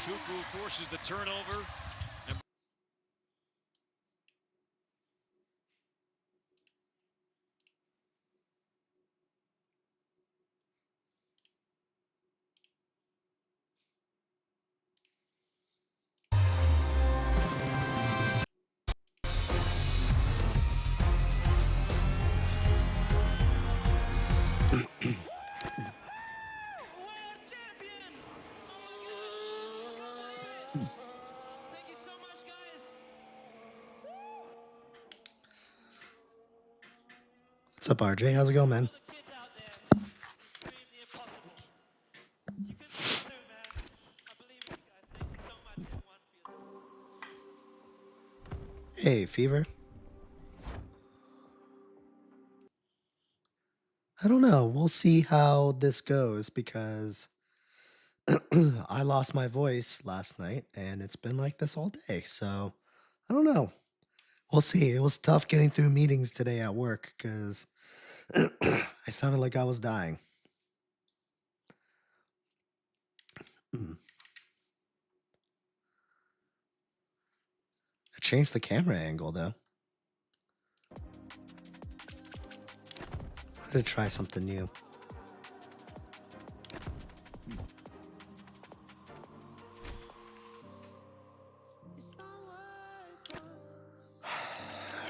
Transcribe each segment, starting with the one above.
Shuku forces the turnover. What's up, RJ? How's it going, man? Hey, Fever. I don't know. We'll see how this goes because I lost my voice last night and it's been like this all day. So I don't know. We'll see. It was tough getting through meetings today at work because I sounded like I was dying. I changed the camera angle though. I'm gonna try something new.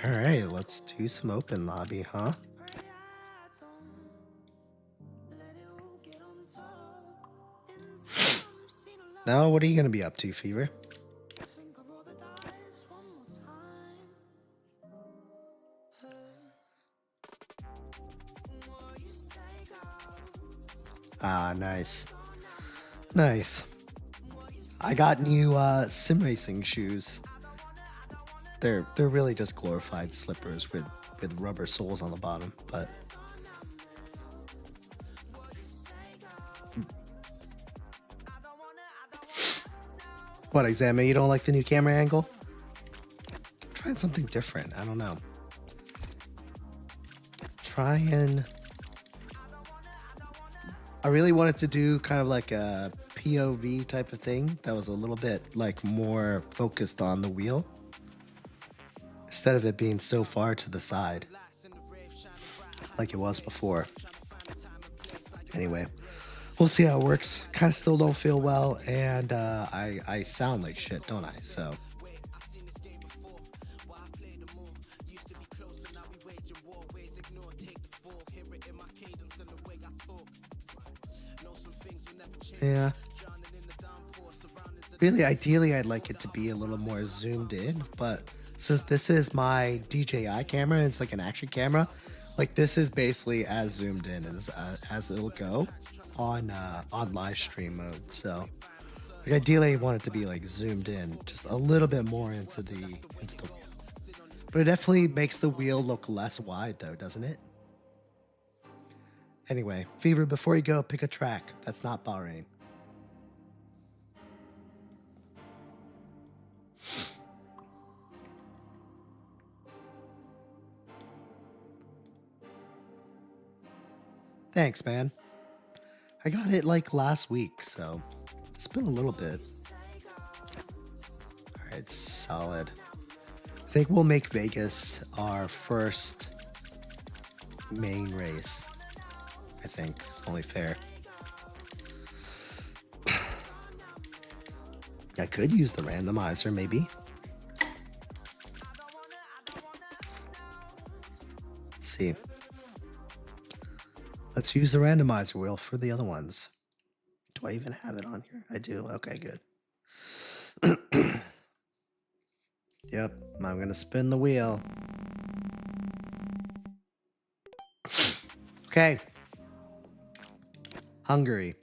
All right, let's do some open lobby, huh? Now, what are you gonna be up to, Fever? Ah, nice. Nice. I got new sim racing shoes. They're really just glorified slippers with rubber soles on the bottom, but what, Examine? You don't like the new camera angle? I'm trying something different. I don't know. I really wanted to do kind of like a POV type of thing that was a little bit like more focused on the wheel instead of it being so far to the side like it was before. Anyway, we'll see how it works. Kind of still don't feel well, and I sound like shit, don't I? So yeah. Really, ideally, I'd like it to be a little more zoomed in, but since this is my DJI camera, and it's like an action camera, like this is basically as zoomed in as it'll go on live stream mode. So, like ideally, I want it to be like zoomed in just a little bit more into the wheel, but it definitely makes the wheel look less wide, though, doesn't it? Anyway, Fever, before you go, pick a track that's not Bahrain. Thanks, man. I got it like last week, so it's been a little bit. All right, solid. I think we'll make Vegas our first main race. I think it's only fair. I could use the randomizer, maybe. Let's see. Let's use the randomizer wheel for the other ones. Do I even have it on here? I do. Okay, good. Yep, I'm gonna spin the wheel. Okay. Hungary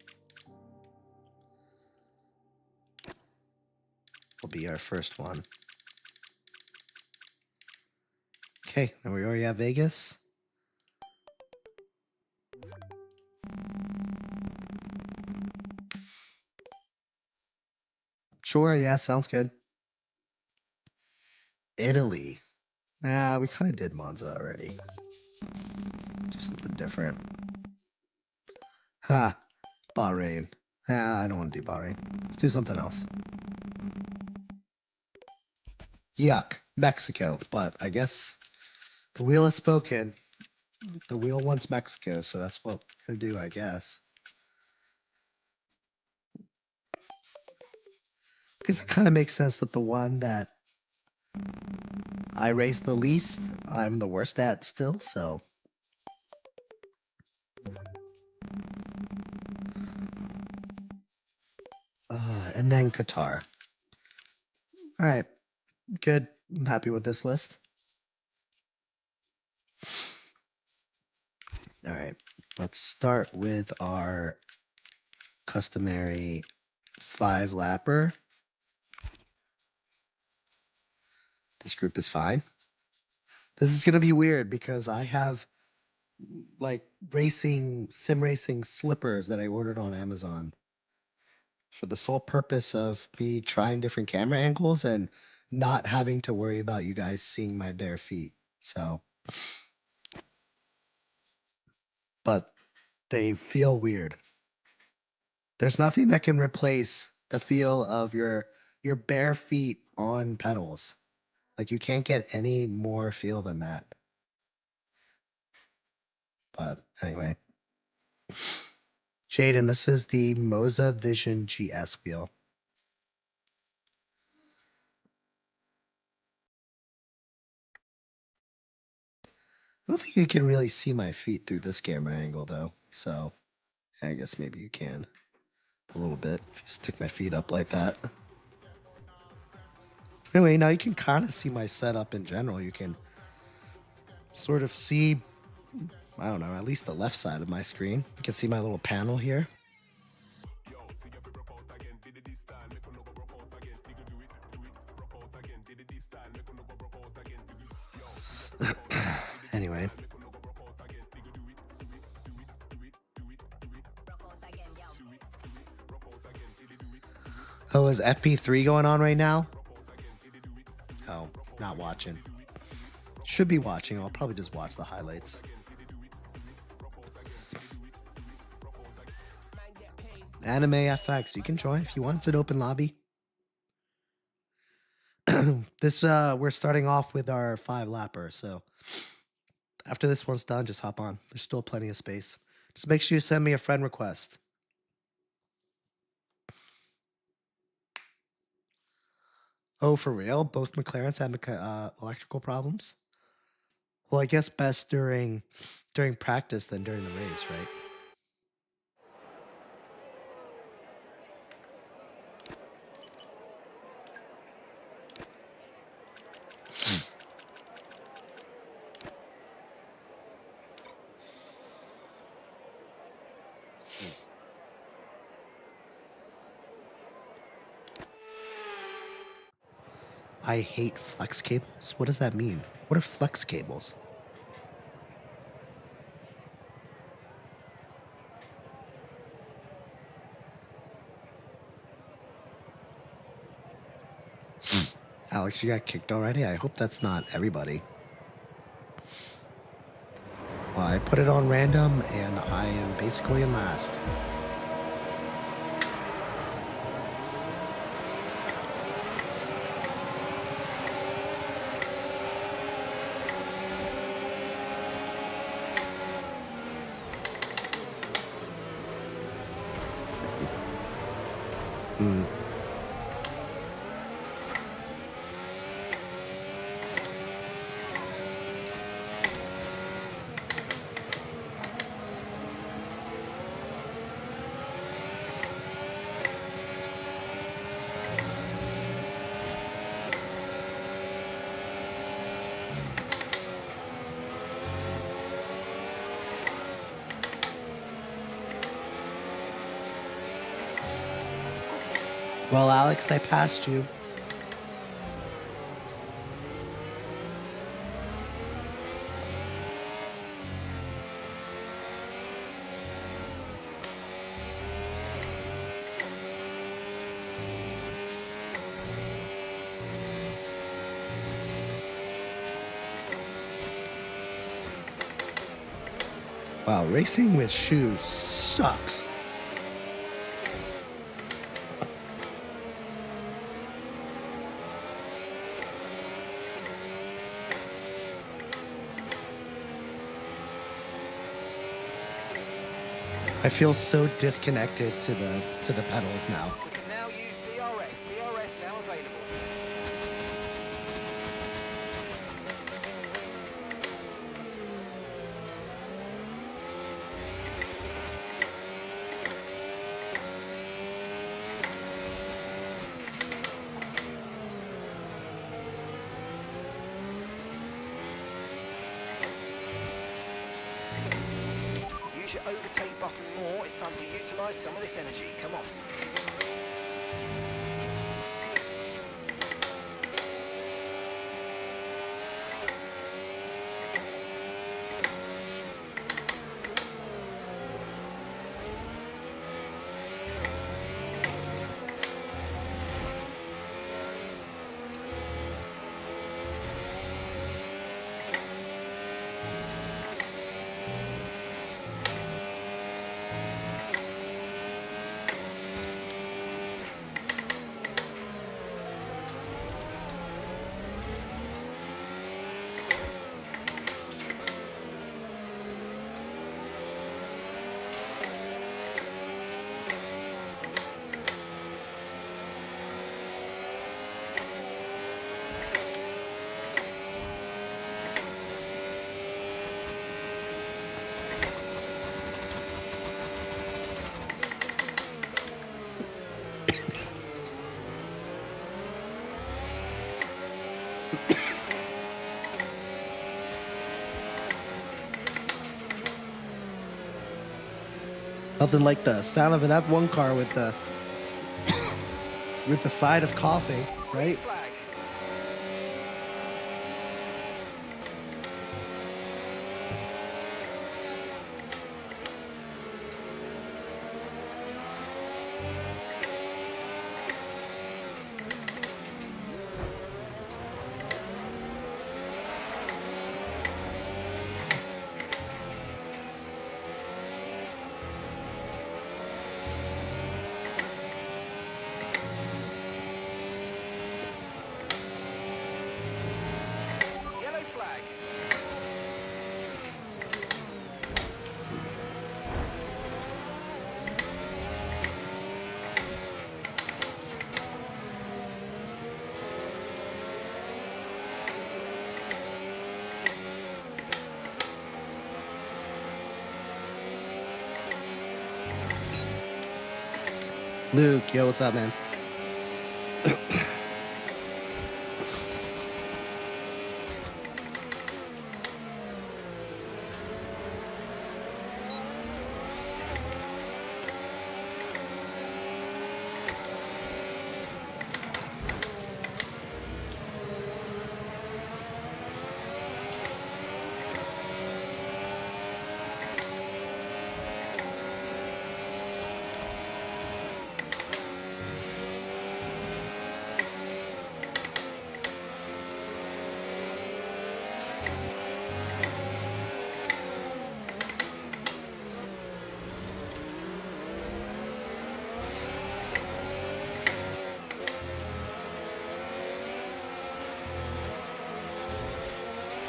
will be our first one. Okay, and we already have Vegas. Sure, yeah, sounds good. Italy. Nah, we kind of did Monza already. Do something different. Ha! Bahrain. I don't want to do Bahrain. Let's do something else. Yuck, Mexico. But I guess the wheel has spoken. The wheel wants Mexico, so that's what we're gonna do, I guess. Because it kind of makes sense that the one that I race the least, I'm the worst at still, so. And then Qatar. All right, good. I'm happy with this list. All right, let's start with our customary 5-lapper. This group is fine. This is gonna be weird because I have like sim racing slippers that I ordered on Amazon for the sole purpose of me trying different camera angles and not having to worry about you guys seeing my bare feet. So, but they feel weird. There's nothing that can replace the feel of your bare feet on pedals. Like you can't get any more feel than that. But anyway, Jaden, this is the Moza Vision GS wheel. I don't think you can really see my feet through this camera angle though. So I guess maybe you can a little bit if you stick my feet up like that. Anyway, now you can kind of see my setup in general. You can sort of see, I don't know, at least the left side of my screen. You can see my little panel here. Anyway. Oh, is FP3 going on right now? Oh, not watching. Should be watching. I'll probably just watch the highlights. Anime FX. You can join if you want. It's an open lobby. This we're starting off with our 5-lapper, so after this one's done, just hop on. There's still plenty of space. Just make sure you send me a friend request. Oh, for real? Both McLarens had electrical problems? Well, I guess best during practice than during the race, right? I hate flex cables. What does that mean? What are flex cables? Alex, you got kicked already? I hope that's not everybody. Well, I put it on random and I am basically in last. Well, Alex, I passed you. Wow, racing with shoes sucks. I feel so disconnected to the pedals now. We can now use DRS. DRS now available. Use your overtake button more. It's time to utilise some of this energy. Come on. Nothing like the sound of an F1 car with the with the side of coughing, right? Flag. Yellow flag. Luke, yo, what's up, man?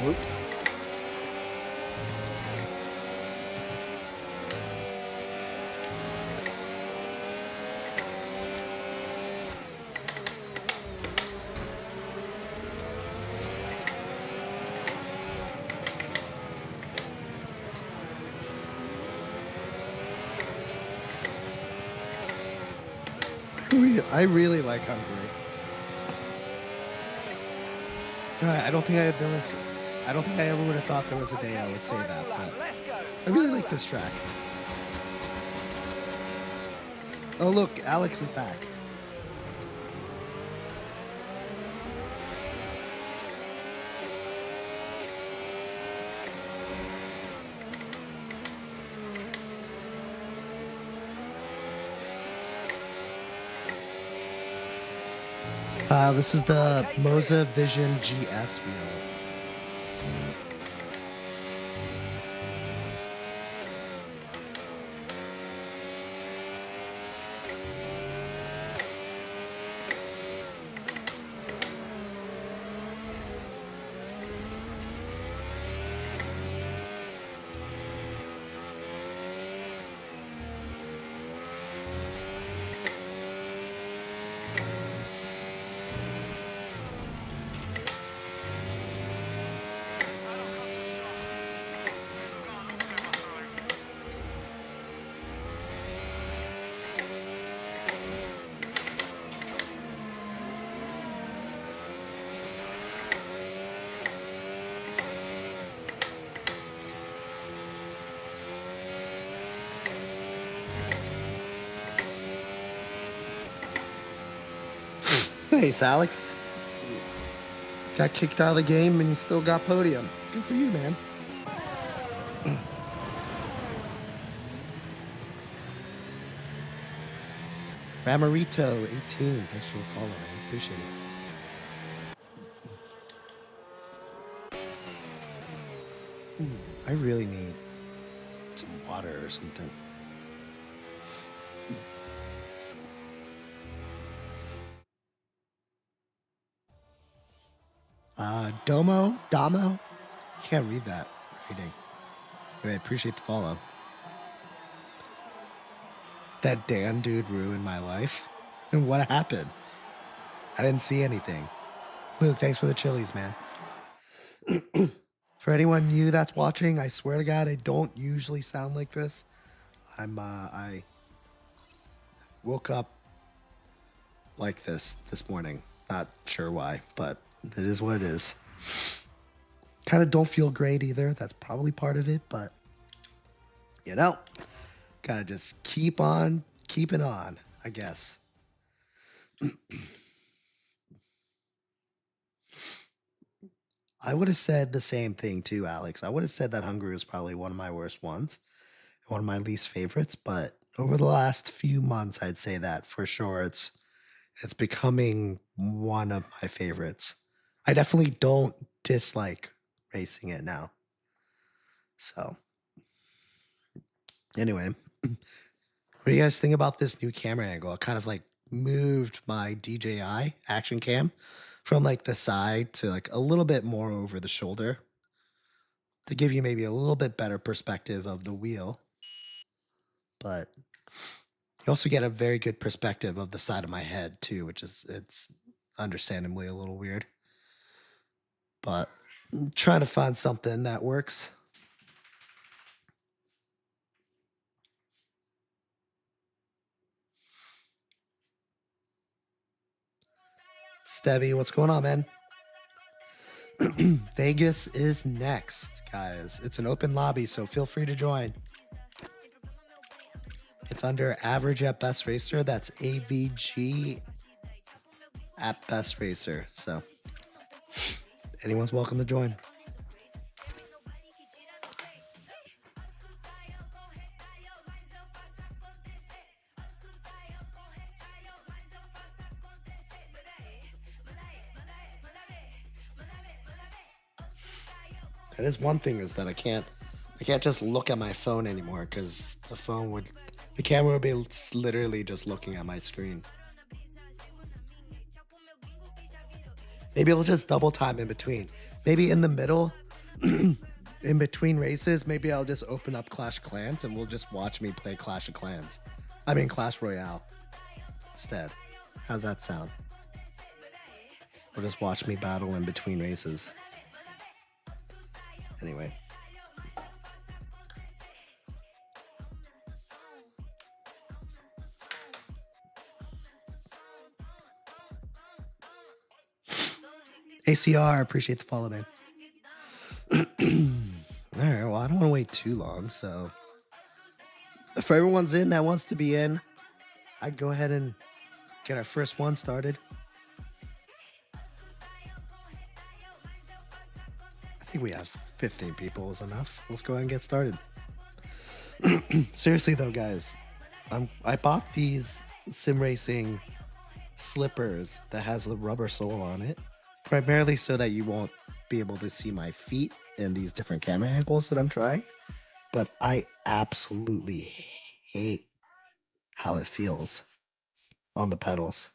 Oops. I really like Hungary. I don't think I ever would have thought there was a day I would say that, but Let's go. I really like this track. Oh look, Alex is back. This is the Moza Vision GS wheel. Nice, Alex. Got kicked out of the game and you still got podium. Good for you, man. Ramarito, 18. Thanks for the follow, man. Appreciate it. I really need some water or something. Damo? Can't read that writing. Anyway, I appreciate the follow. That Dan dude ruined my life. And what happened? I didn't see anything. Luke, thanks for the chilies, man. For anyone new that's watching, I swear to God, I don't usually sound like this. I woke up like this morning. Not sure why, but it is what it is. Kind of don't feel great either. That's probably part of it, but you know, gotta just keep on keeping on, I guess. I would have said the same thing too, Alex. I would have said that Hungary was probably one of my worst ones, one of my least favorites, but over the last few months, I'd say that for sure it's becoming one of my favorites. I definitely don't dislike racing it now. So, anyway, what do you guys think about this new camera angle? It kind of like moved my DJI action cam from like the side to like a little bit more over the shoulder to give you maybe a little bit better perspective of the wheel. But you also get a very good perspective of the side of my head too, which is, it's understandably a little weird. But I'm trying to find something that works. Stevie, what's going on, man? Vegas is next, guys. It's an open lobby, so feel free to join. It's under average at best racer. That's AVG at best racer. So anyone's welcome to join. That is one thing, is that I can't just look at my phone anymore, because the camera would be literally just looking at my screen. Maybe it'll just double time in between. Maybe in the middle, in between races, maybe I'll just open up Clash of Clans and we'll just watch me play Clash of Clans. I mean Clash Royale instead. How's that sound? Or just watch me battle in between races. Anyway. ACR, appreciate the follow, man. All right, well, I don't want to wait too long, so if everyone's in that wants to be in, I'd go ahead and get our first one started. I think we have 15 people is enough. Let's go ahead and get started. Seriously though, guys, I bought these sim racing slippers that has a rubber sole on it, primarily so that you won't be able to see my feet in these different camera angles that I'm trying. But I absolutely hate how it feels on the pedals.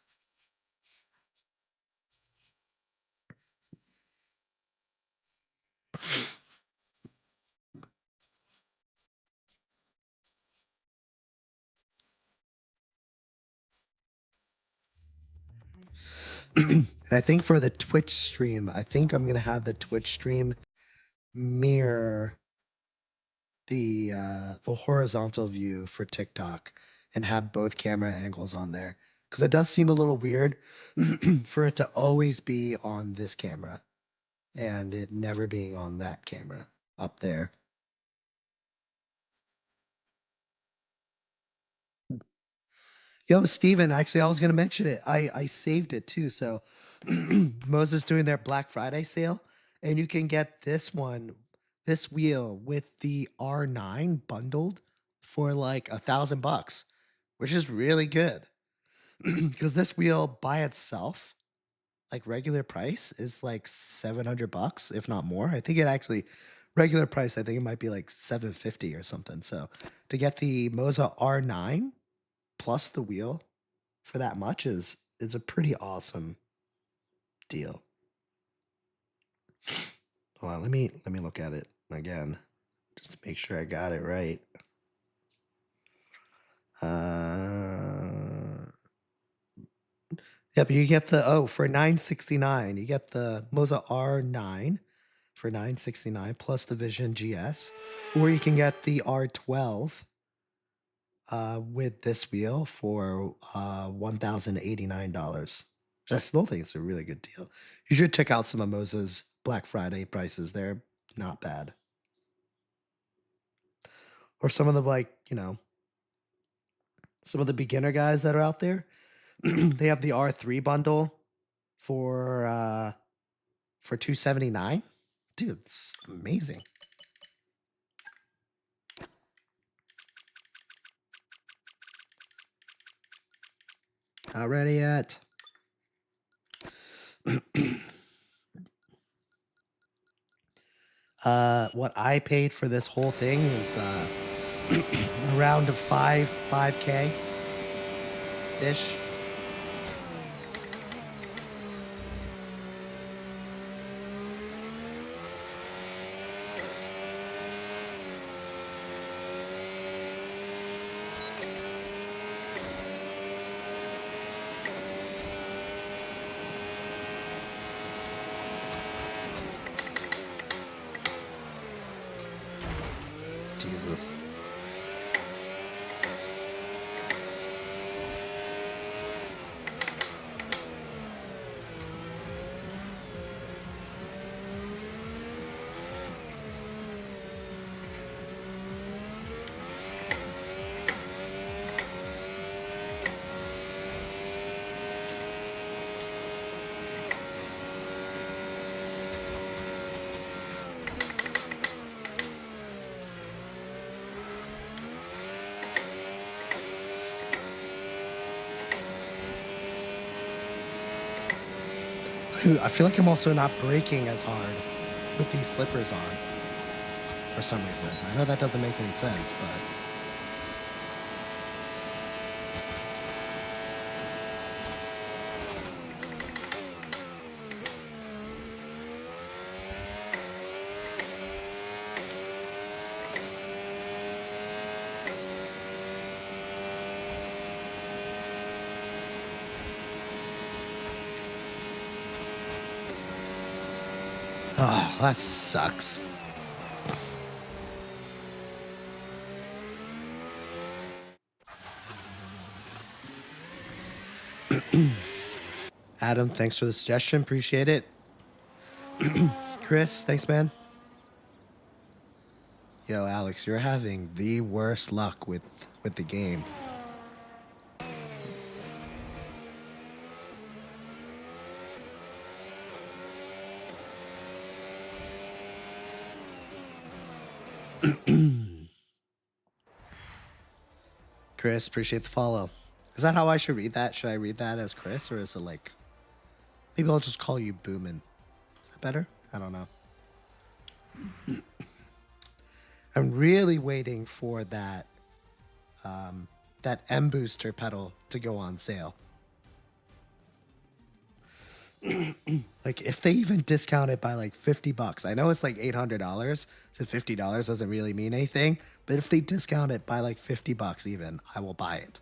And I think for the Twitch stream, I think I'm gonna have the Twitch stream mirror the horizontal view for TikTok and have both camera angles on there, because it does seem a little weird for it to always be on this camera and it never being on that camera up there. Yo, Steven, actually, I was going to mention it. I saved it too. So Moses doing their Black Friday sale, and you can get this wheel with the R9 bundled for like $1,000, which is really good. Because this wheel by itself, like regular price, is like $700, if not more. I think it actually regular price, I think it might be like 750 or something. So to get the Moza R9 plus the wheel for that much is a pretty awesome deal. Hold on, let me look at it again just to make sure I got it right. Yep, you get the for $969. You get the Moza R9 for $969 plus the Vision GS, or you can get the R12 with this wheel for $1,089. I still think it's a really good deal. You should check out some of Moza's Black Friday prices. They're not bad. Or some of the some of the beginner guys that are out there. They have the R3 bundle for $279. Dude, it's amazing. Not ready yet. What I paid for this whole thing is around 5K ish. Jesus. I feel like I'm also not braking as hard with these slippers on for some reason. I know that doesn't make any sense, but oh, that sucks. Adam, thanks for the suggestion. Appreciate it. Chris, thanks, man. Yo, Alex, you're having the worst luck with the game. Chris, appreciate the follow. Is that how I should read that? Should I read that as Chris, or is it like maybe I'll just call you Boomin? Is that better? I don't know. I'm really waiting for that that M booster pedal to go on sale. Like if they even discount it by like $50, I know it's like $800, so $50 doesn't really mean anything, but if they discount it by like $50 even, I will buy it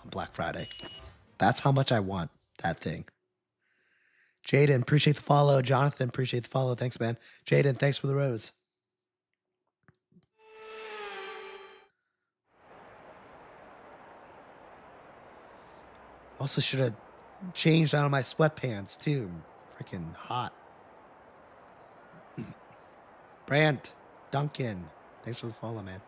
on Black Friday. That's how much I want that thing. Jaden, appreciate the follow. Jonathan, appreciate the follow. Thanks, man. Jaden, thanks for the rose. Also should have changed out of my sweatpants too. Freaking hot. Brant, Duncan, thanks for the follow, man.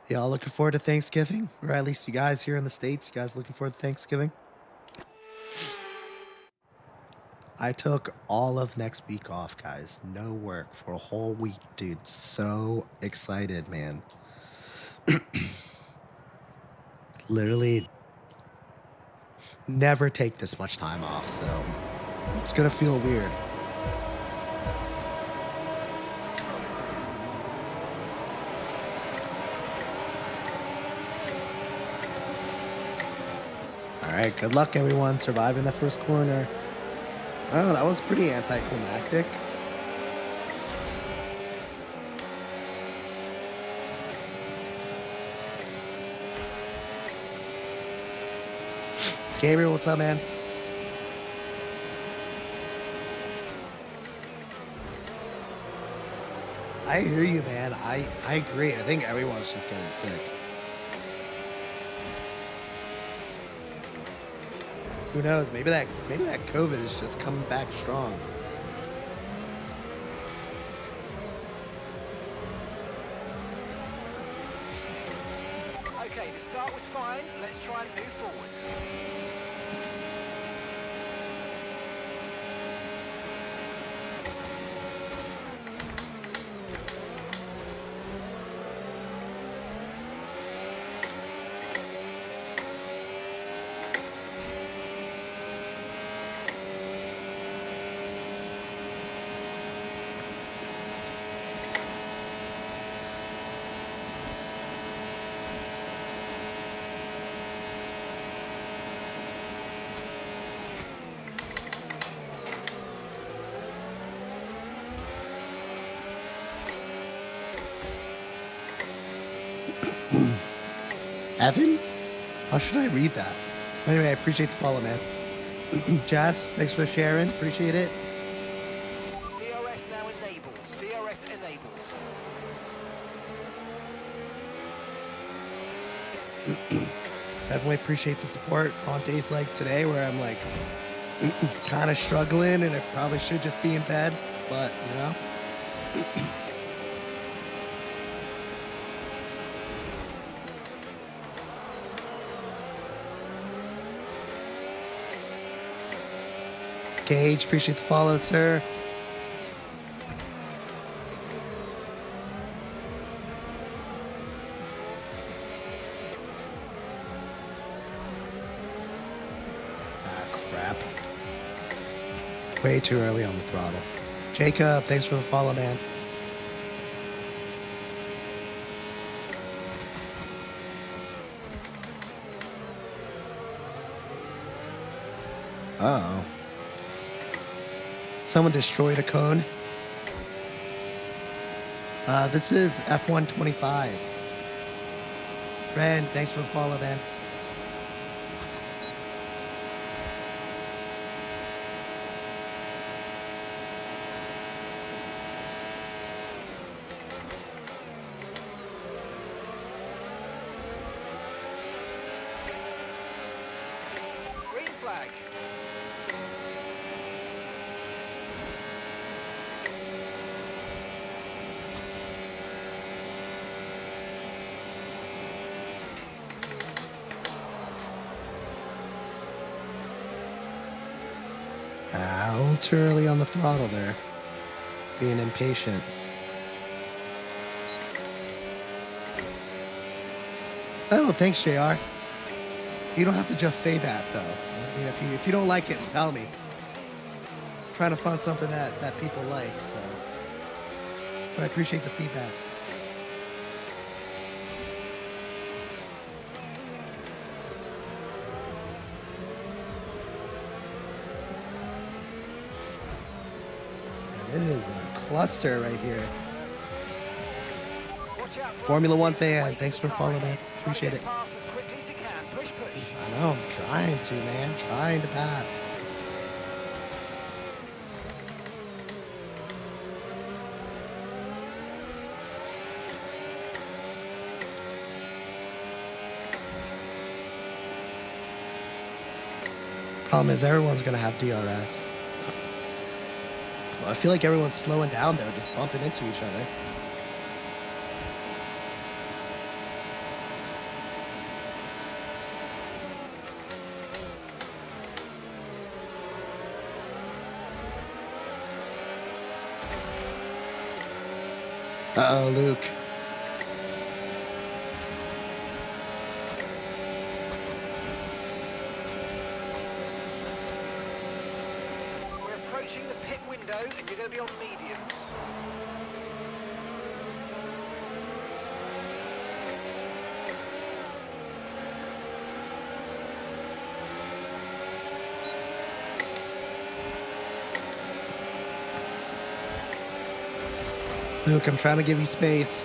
Y'all looking forward to Thanksgiving? Or at least you guys here in the States, you guys looking forward to Thanksgiving? I took all of next week off, guys. No work for a whole week, dude. So excited, man. Literally never take this much time off, so it's gonna feel weird. All right, good luck, everyone, surviving the first corner. Oh, that was pretty anticlimactic. Gabriel, what's up, man? I hear you, man. I agree. I think everyone's just getting sick. Who knows? Maybe that COVID is just coming back strong. Okay, the start was fine. Let's try and move forward. Evan? How should I read that? Anyway, I appreciate the follow, man. Jess, thanks for sharing. Appreciate it. DRS now enabled. DRS enabled. Definitely appreciate the support on days like today where I'm like kind of struggling and I probably should just be in bed, but you know. Gage, appreciate the follow, sir. Crap. Way too early on the throttle. Jacob, thanks for the follow, man. Uh-oh. Someone destroyed a cone. This is F125. Ren, thanks for the follow, man. Green flag. A little too early on the throttle there. Being impatient. Oh, thanks, JR. You don't have to just say that, though. I mean, if you don't like it, tell me. I'm trying to find something that people like, so. But I appreciate the feedback. It is a cluster right here. Watch out for Formula One fan, waiting thanks for car following, ahead. man. Appreciate it. Try to get past as quickly as you can. Push, push. I know, I'm trying to, man. Trying to pass. Problem is, everyone's gonna have DRS. Well, I feel like everyone's slowing down though, just bumping into each other. Uh-oh, Luke. We're approaching the pit window and you're going to be on mediums. Luke, I'm trying to give you space.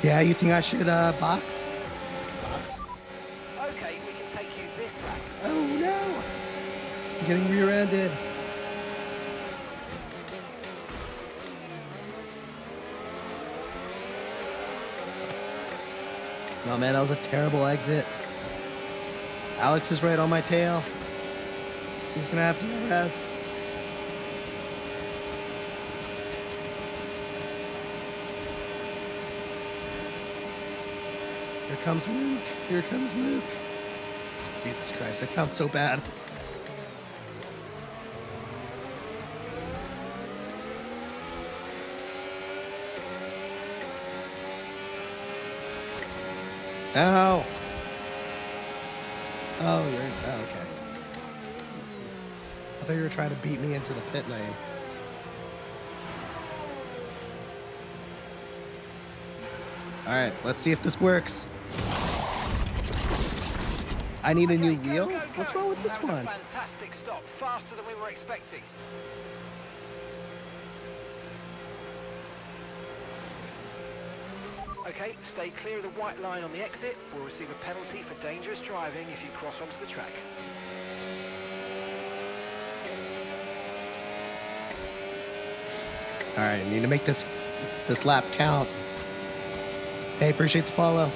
Yeah, you think I should box? Box. Okay, we can take you this lap. Oh no! I'm getting rear-ended. No man, that was a terrible exit. Alex is right on my tail. He's gonna have DRS. Here comes Luke. Here comes Luke. Jesus Christ, I sound so bad. Ow. Oh, you're okay. I thought you were trying to beat me into the pit lane. All right, let's see if this works. I need a new Okay, wheel? go, go, What's go. wrong with this That was one? a fantastic stop, faster than we were expecting. Okay, stay clear of the white line on the exit. We'll receive a penalty for dangerous driving if you cross onto the track. All right, need to make this lap count. Hey, appreciate the follow.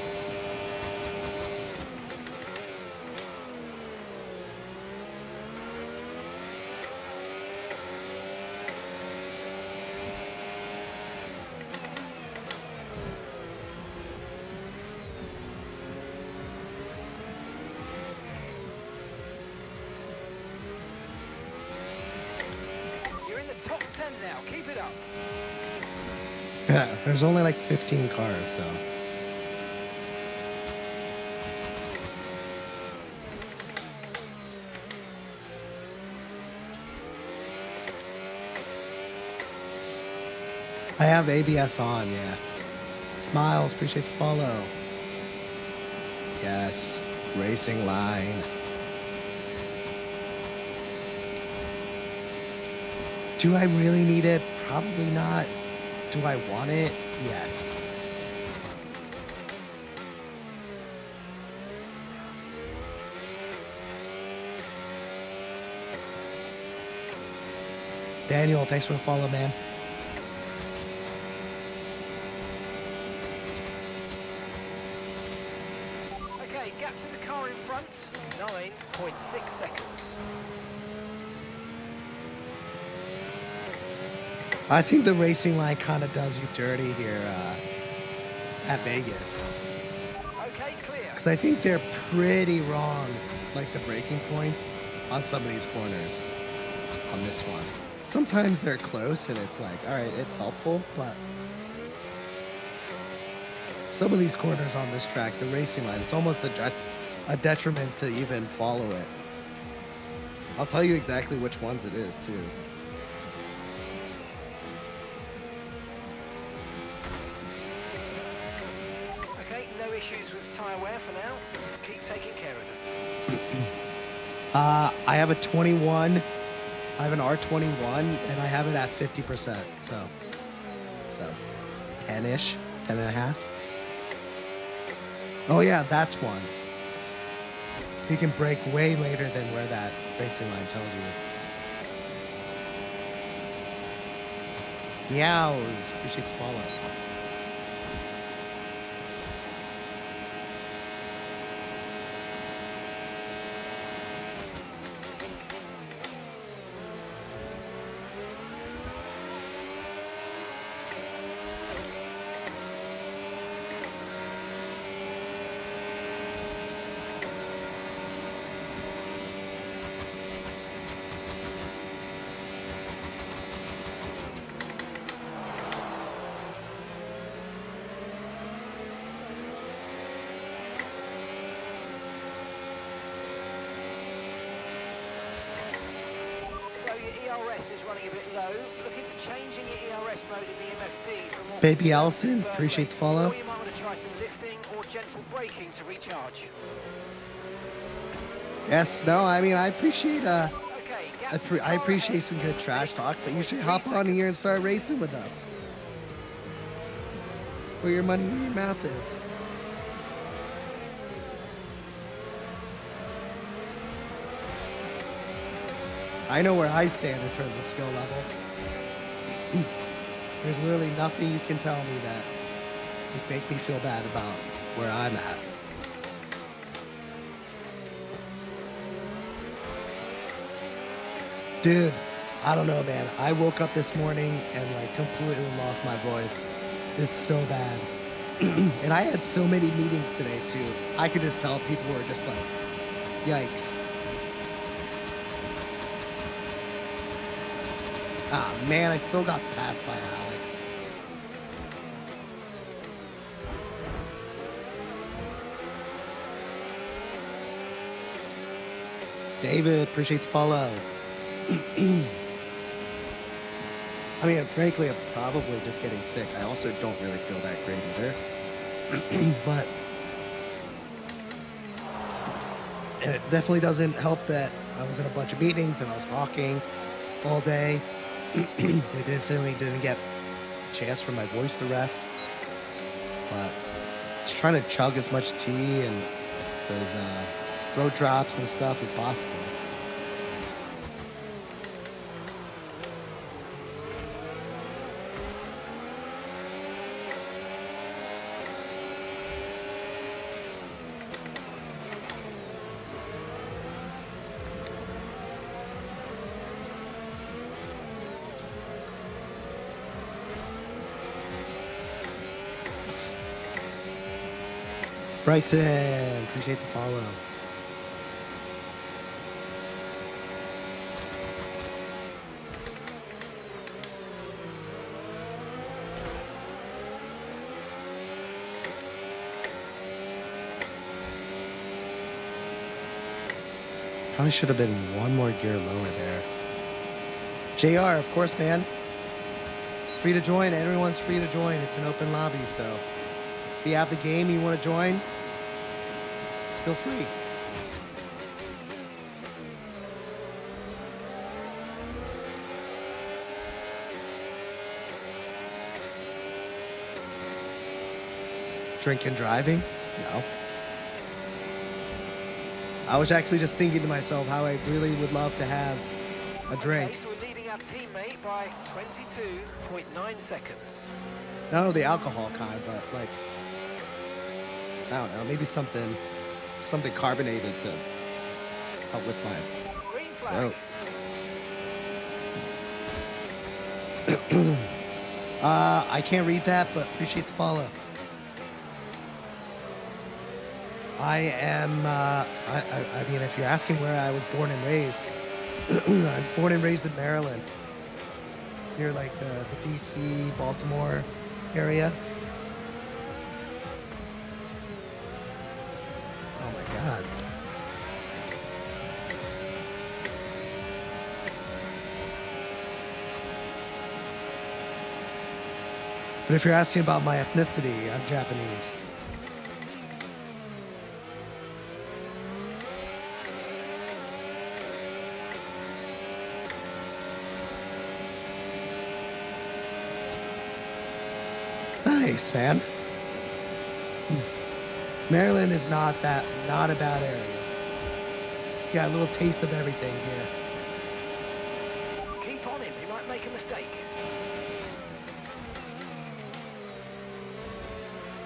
You're in the top 10 now, keep it up. Yeah, there's only like 15 cars, so. I have ABS on, yeah. Smiles, appreciate the follow. Yes, racing line. Do I really need it? Probably not. Do I want it? Yes. Daniel, thanks for the follow, man. Okay, gap to the car in front, 9.6 seconds. I think the racing line kind of does you dirty here at Vegas. Okay, clear. Because I think they're pretty wrong, like the braking points on some of these corners on this one. Sometimes they're close and it's like, all right, it's helpful, but some of these corners on this track, the racing line, it's almost a detriment to even follow it. I'll tell you exactly which ones it is, too. Okay, no issues with tyre wear for now. Keep taking care of them. I have a 21. I have an R21, and I have it at 50%. So 10-ish, 10 and a half. Oh yeah, that's one. You can brake way later than where that racing line tells you. Meows. Appreciate the follow. ERS is running a bit low. Look into changing your ERS mode in the MFD for more Baby conservative Allison, burn appreciate the rates. follow. Or you might want to try some lifting or gentle braking to recharge. Yes, no, I mean, I appreciate Okay, gap to the I car appreciate ahead. some good trash talk, but you should 6.3 hop on here and seconds. start racing with us. Where your money, where your mouth is. I know where I stand in terms of skill level. There's literally nothing you can tell me that would make me feel bad about where I'm at. Dude, I don't know, man. I woke up this morning and like completely lost my voice. It's so bad. And I had so many meetings today too. I could just tell people were just like, yikes. Ah, man, I still got passed by Alex. David, appreciate the follow. I mean, frankly, I'm probably just getting sick. I also don't really feel that great either. But it definitely doesn't help that I was in a bunch of meetings and I was talking all day. So I definitely didn't get a chance for my voice to rest. But just trying to chug as much tea and those throat drops and stuff as possible. Bryson, appreciate the follow. Probably should have been one more gear lower there. JR, of course, man. Free to join. Everyone's free to join. It's an open lobby, so if you have the game you want to join, feel free. Drinking, driving? No. I was actually just thinking to myself how I really would love to have a drink. Okay, so we're leading our teammate by 22.9 seconds. Not only the alcohol kind, but like, I don't know, maybe something carbonated to help with my Green flag. throat. I can't read that, but appreciate the follow. I am, I mean, if you're asking where I was born and raised, I'm born and raised in Maryland, near like the DC, Baltimore area. Oh my God. But if you're asking about my ethnicity, I'm Japanese. Nice, man. Maryland is not a bad area. You got a little taste of everything here. Keep on him, he might make a mistake.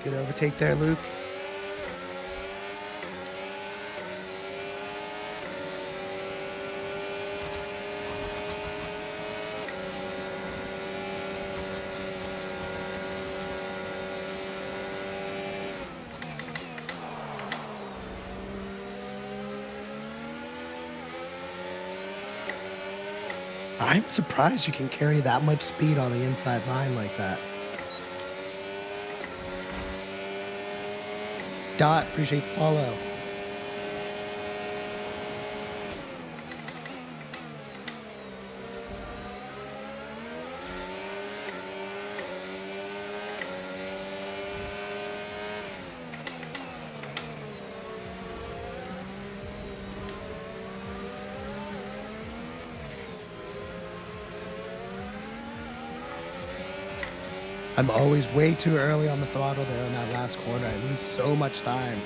Good overtake there, Luke. I'm surprised you can carry that much speed on the inside line like that. Dot, appreciate the follow. I'm always way too early on the throttle there in that last corner. I lose so much time.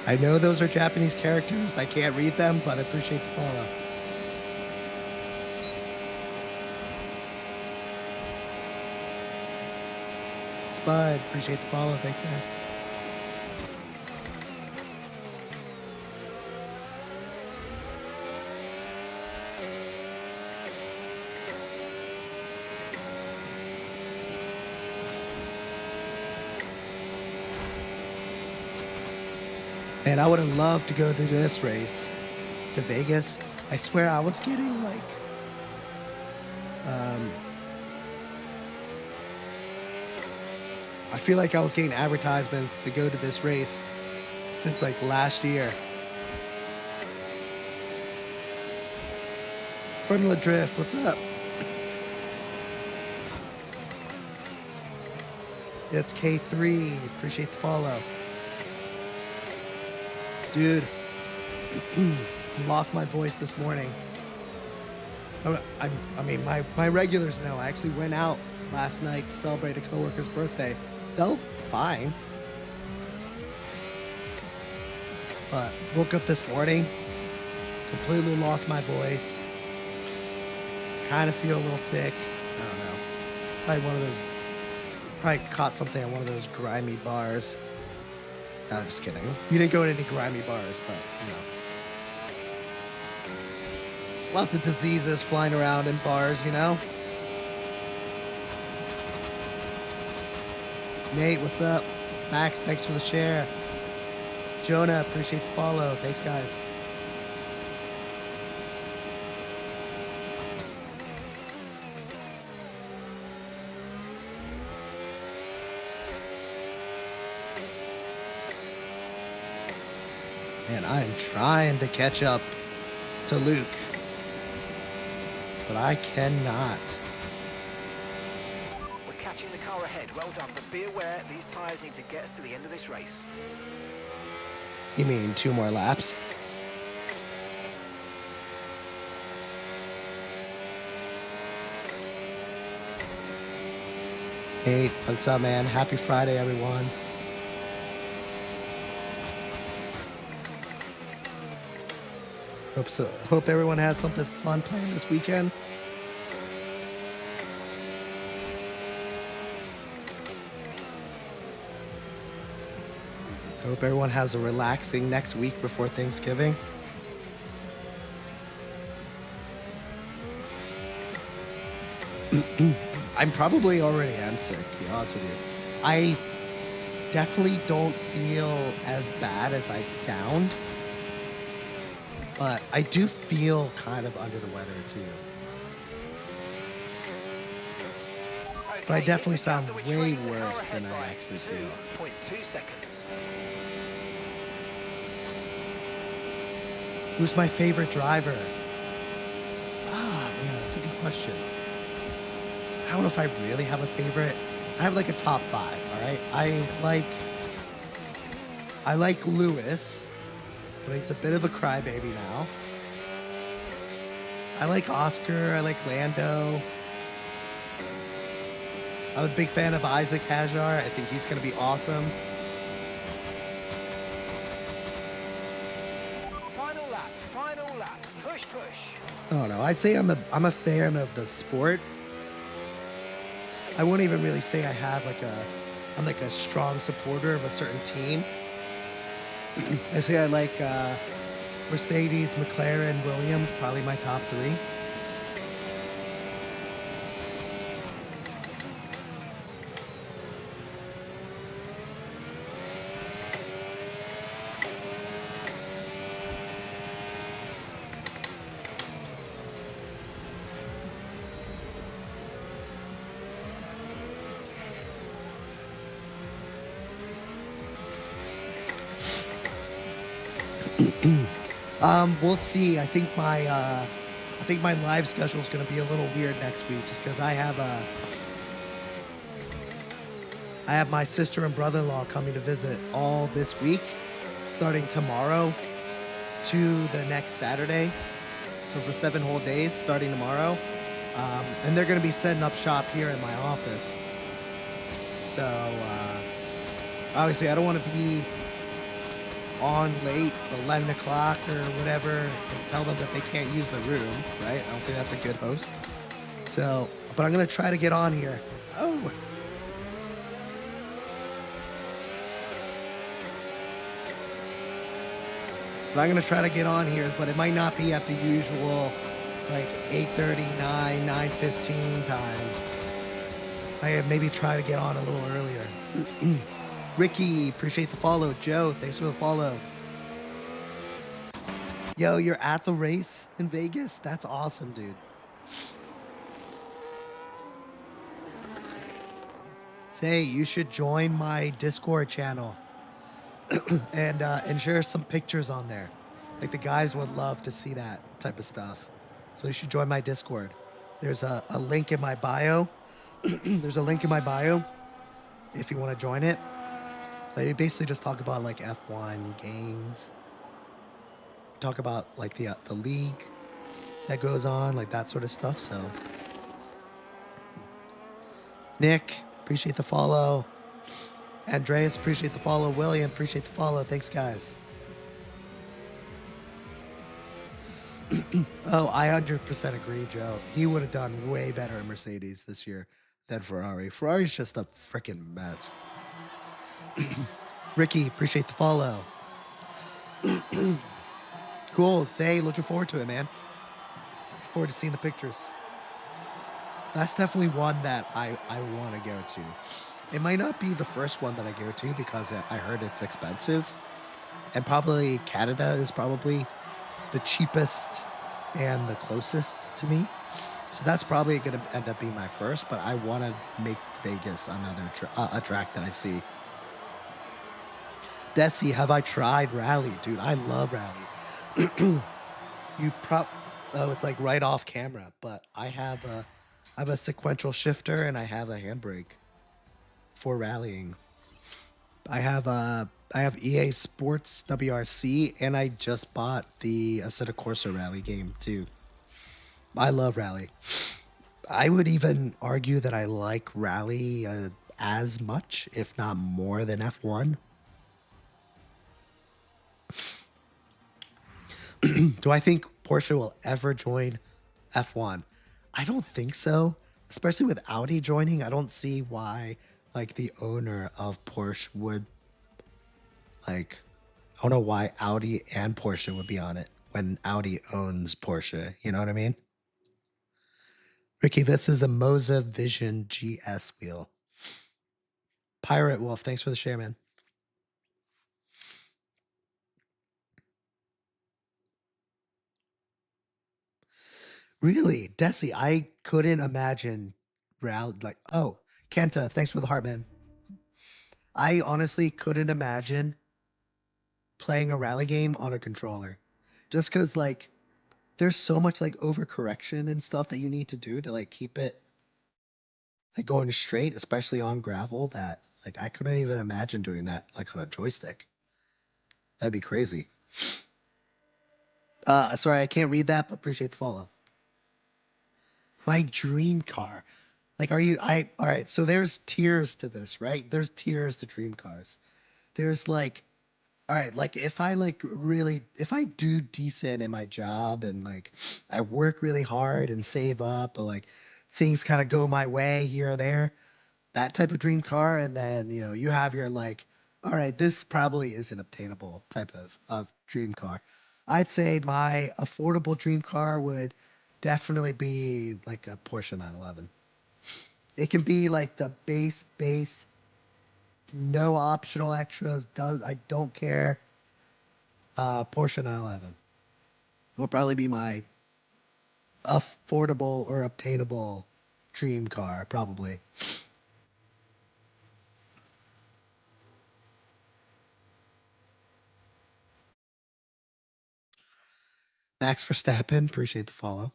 I know those are Japanese characters. I can't read them, but I appreciate the follow. Spud, appreciate the follow. Thanks, man. And I would have loved to go to this race to Vegas. I swear I was getting like I feel like I was getting advertisements to go to this race since like last year. Formula Drift, what's up? It's K3. Appreciate the follow. Dude, lost my voice this morning. I mean, my regulars know. I actually went out last night to celebrate a coworker's birthday. Felt fine. But woke up this morning, completely lost my voice. Kind of feel a little sick. I don't know. Probably caught something at one of those grimy bars. No, I'm just kidding. You didn't go to any grimy bars, but, you know. Lots of diseases flying around in bars, you know? Nate, what's up? Max, thanks for the share. Jonah, appreciate the follow. Thanks, guys. And I'm trying to catch up to Luke, but I cannot. We're catching the car ahead. Well done, but be aware these tyres need to get us to the end of this race. You mean 2 more laps? Hey, what's up, man? Happy Friday, everyone. Hope everyone has something fun planned this weekend. Hope everyone has a relaxing next week before Thanksgiving. I'm probably already am sick, to be honest with you. I definitely don't feel as bad as I sound. But I do feel kind of under the weather too. But I definitely sound way worse than I actually feel. 2.2 seconds. Who's my favorite driver? Man, that's a good question. I don't know if I really have a favorite. I have like a top 5, all right? I like Lewis. But he's a bit of a crybaby now. I like Oscar. I like Lando. I'm a big fan of Isaac Hajar. I think he's going to be awesome. Final lap. Push. I don't know. I'd say I'm a fan of the sport. I wouldn't even really say I'm like a strong supporter of a certain team. I say I like Mercedes, McLaren, Williams, probably my top 3. We'll see. I think my live schedule is going to be a little weird next week, just because I have I have my sister and brother-in-law coming to visit all this week, starting tomorrow to the next Saturday. So for 7 whole days, starting tomorrow. And they're going to be setting up shop here in my office. So obviously I don't want to be on late, 11 o'clock or whatever, and tell them that they can't use the room, right? I don't think that's a good host. So, but I'm going to try to get on here. Oh. But I'm going to try to get on here, but it might not be at the usual, like 8:39, 9:15 time. I maybe try to get on a little earlier. Ricky, appreciate the follow. Joe, thanks for the follow. Yo, you're at the race in Vegas? That's awesome, dude. Say, you should join my Discord channel and share some pictures on there. Like, the guys would love to see that type of stuff. So you should join my Discord. There's a link in my bio. There's a link in my bio if you want to join it. They basically just talk about like F1 games. Talk about like the league that goes on, like that sort of stuff. So, Nick, appreciate the follow. Andreas, appreciate the follow. William, appreciate the follow. Thanks, guys. Oh, I 100% agree, Joe. He would have done way better in Mercedes this year than Ferrari. Ferrari's just a freaking mess. Ricky, appreciate the follow. Cool. Say, looking forward to it, man. Looking forward to seeing the pictures. That's definitely one that I want to go to. It might not be the first one that I go to because I heard it's expensive. And probably Canada is probably the cheapest and the closest to me. So that's probably going to end up being my first, but I want to make Vegas another a track that I see. Desi, have I tried Rally? Dude, I love Rally. Oh, it's like right off camera, but I have a sequential shifter and I have a handbrake for rallying. I have EA Sports WRC and I just bought the Assetto Corsa Rally game too. I love Rally. I would even argue that I like Rally as much, if not more, than F1. Do I think Porsche will ever join F1? I don't think so. Especially with Audi joining, I don't see why like the owner of Porsche would like, I don't know why Audi and Porsche would be on it when Audi owns Porsche. You know what I mean? Ricky, this is a Moza Vision GS wheel. Pirate Wolf, thanks for the share, man. Really, Desi, I couldn't imagine oh, Kenta, thanks for the heart, man. I honestly couldn't imagine playing a rally game on a controller. Just because, like, there's so much, like, overcorrection and stuff that you need to do to, like, keep it, like, going straight, especially on gravel, that, like, I couldn't even imagine doing that, like, on a joystick. That'd be crazy. Sorry, I can't read that, but appreciate the follow. My dream car. Like, all right, so there's tiers to this, right? There's tiers to dream cars. There's like, all right, like if I do decent in my job and like I work really hard and save up, but like things kind of go my way here or there, that type of dream car. And then, you have your like, all right, this probably isn't obtainable type of dream car. I'd say my affordable dream car would definitely be like a Porsche 911. It can be like the base, no optional extras. I don't care. Porsche 911 will probably be my affordable or obtainable dream car, probably. Max Verstappen, appreciate the follow.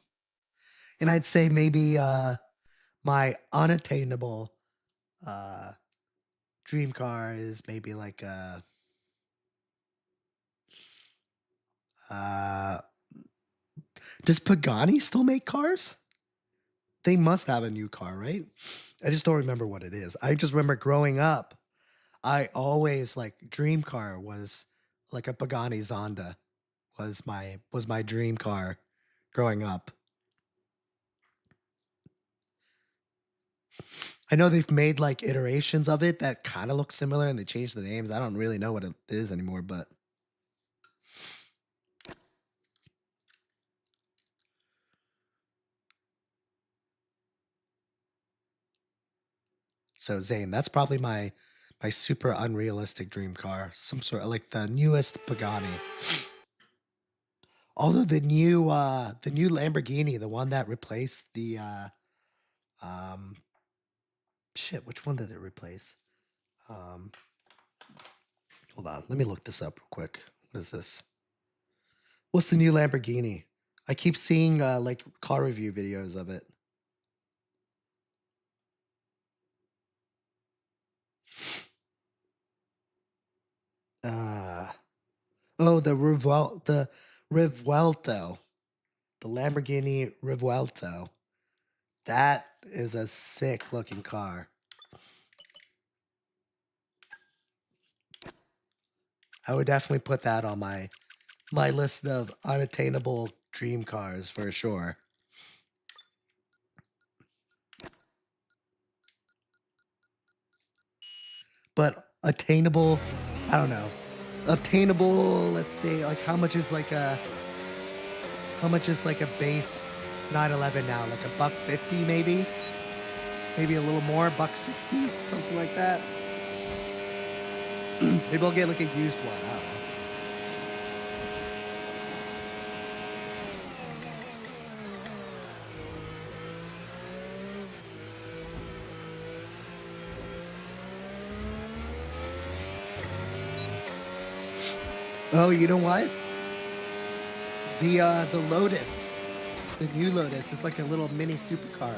And I'd say maybe my unattainable dream car is maybe like a uh does Pagani still make cars? They must have a new car, right? I just don't remember what it is. I just remember growing up, I always like dream car was like a Pagani Zonda was my dream car growing up. I know they've made like iterations of it that kind of look similar and they changed the names. I don't really know what it is anymore, but so Zane, that's probably my super unrealistic dream car. Some sort of like the newest Pagani. Although the new Lamborghini, the one that replaced the um shit, which one did it replace? Um hold on, let me look this up real quick. What is this? What's the new Lamborghini? I keep seeing like car review videos of it. Uh oh, the Rivuelto. The Lamborghini Rivuelto. That is a sick looking car. I would definitely put that on my list of unattainable dream cars for sure. But attainable, I don't know. Obtainable, let's say like how much is like a base 911 now? Like a buck 50 maybe? Maybe a little more, buck 60, something like that. Maybe I'll get like a used one. I don't know. Oh, you know what? The Lotus, the new Lotus, is like a little mini supercar.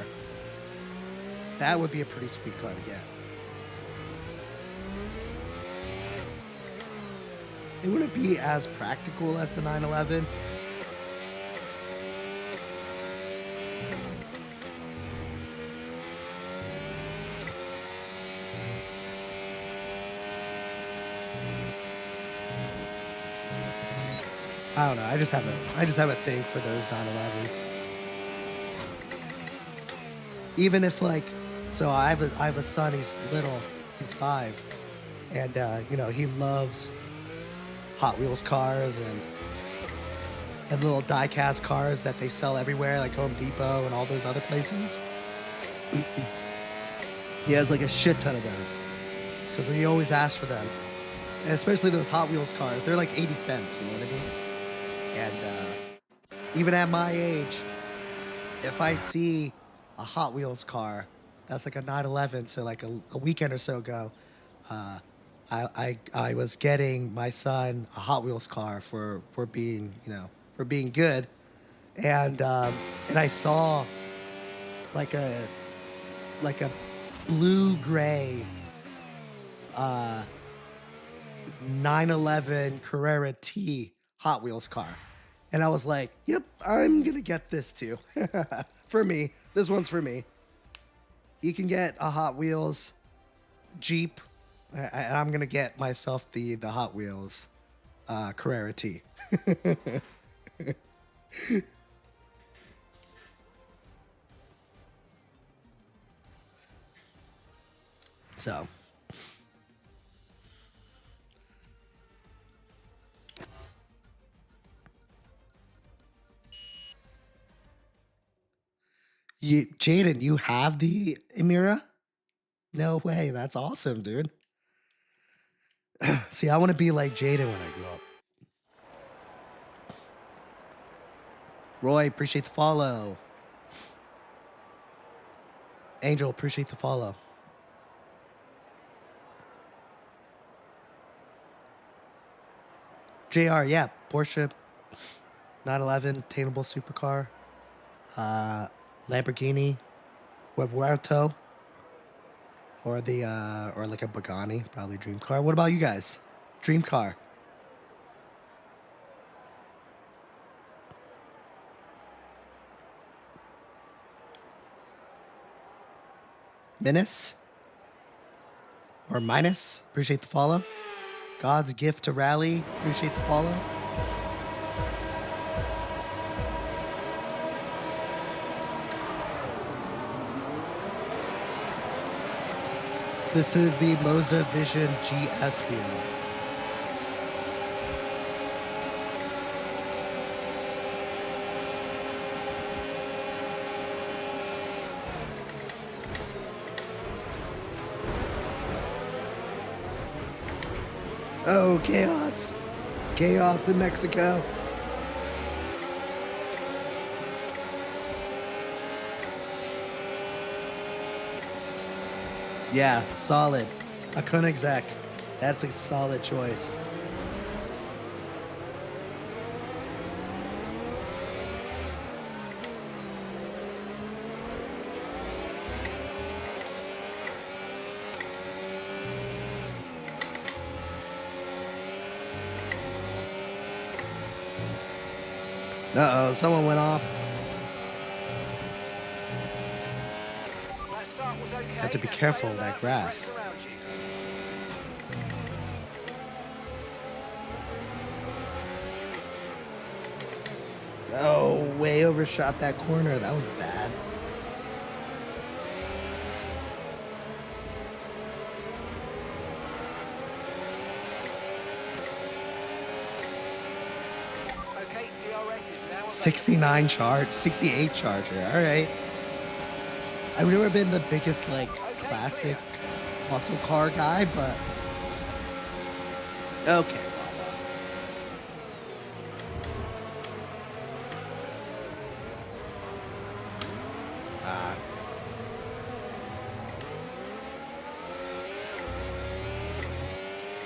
That would be a pretty sweet car to get. It wouldn't be as practical as the 911. I don't know. I just have a thing for those 911s. Even if like, so I have a son. He's little. He's 5, and you know, he loves Hot Wheels cars and little die-cast cars that they sell everywhere, like Home Depot and all those other places. He has like a shit ton of those because he always asks for them, and especially those Hot Wheels cars. They're like 80 cents. You know what I mean? And even at my age, if I see a Hot Wheels car that's like a 911, so like a weekend or so ago, I was getting my son a Hot Wheels car for being, you know, for being good, and I saw like a blue gray 911 Carrera T Hot Wheels car. And I was like, yep, I'm going to get this too. For me. This one's for me. You can get a Hot Wheels Jeep. And I'm going to get myself the Hot Wheels Carrera T. So. Jaden, you have the Emira? No way. That's awesome, dude. See, I want to be like Jaden when I grow up. Roy, appreciate the follow. Angel, appreciate the follow. JR, yeah, Porsche 911 attainable supercar. Lamborghini Huerto. or the or like a Pagani, probably dream car. What about you guys? Dream car. Minus or minus? Appreciate the follow. God's gift to rally. Appreciate the follow. This is the Moza Vision GS wheel. Oh, chaos. Chaos in Mexico. Yeah, solid. A Koenigsegg. That's a solid choice. Uh-oh, someone went off. That start was okay. Have to be Now careful stay of alert that for grass. threats around you. Oh, way overshot that corner. That was bad. Okay, DRS is now available. 69 charge, 68 charger. All right. I've never been the biggest like classic muscle car guy, but okay.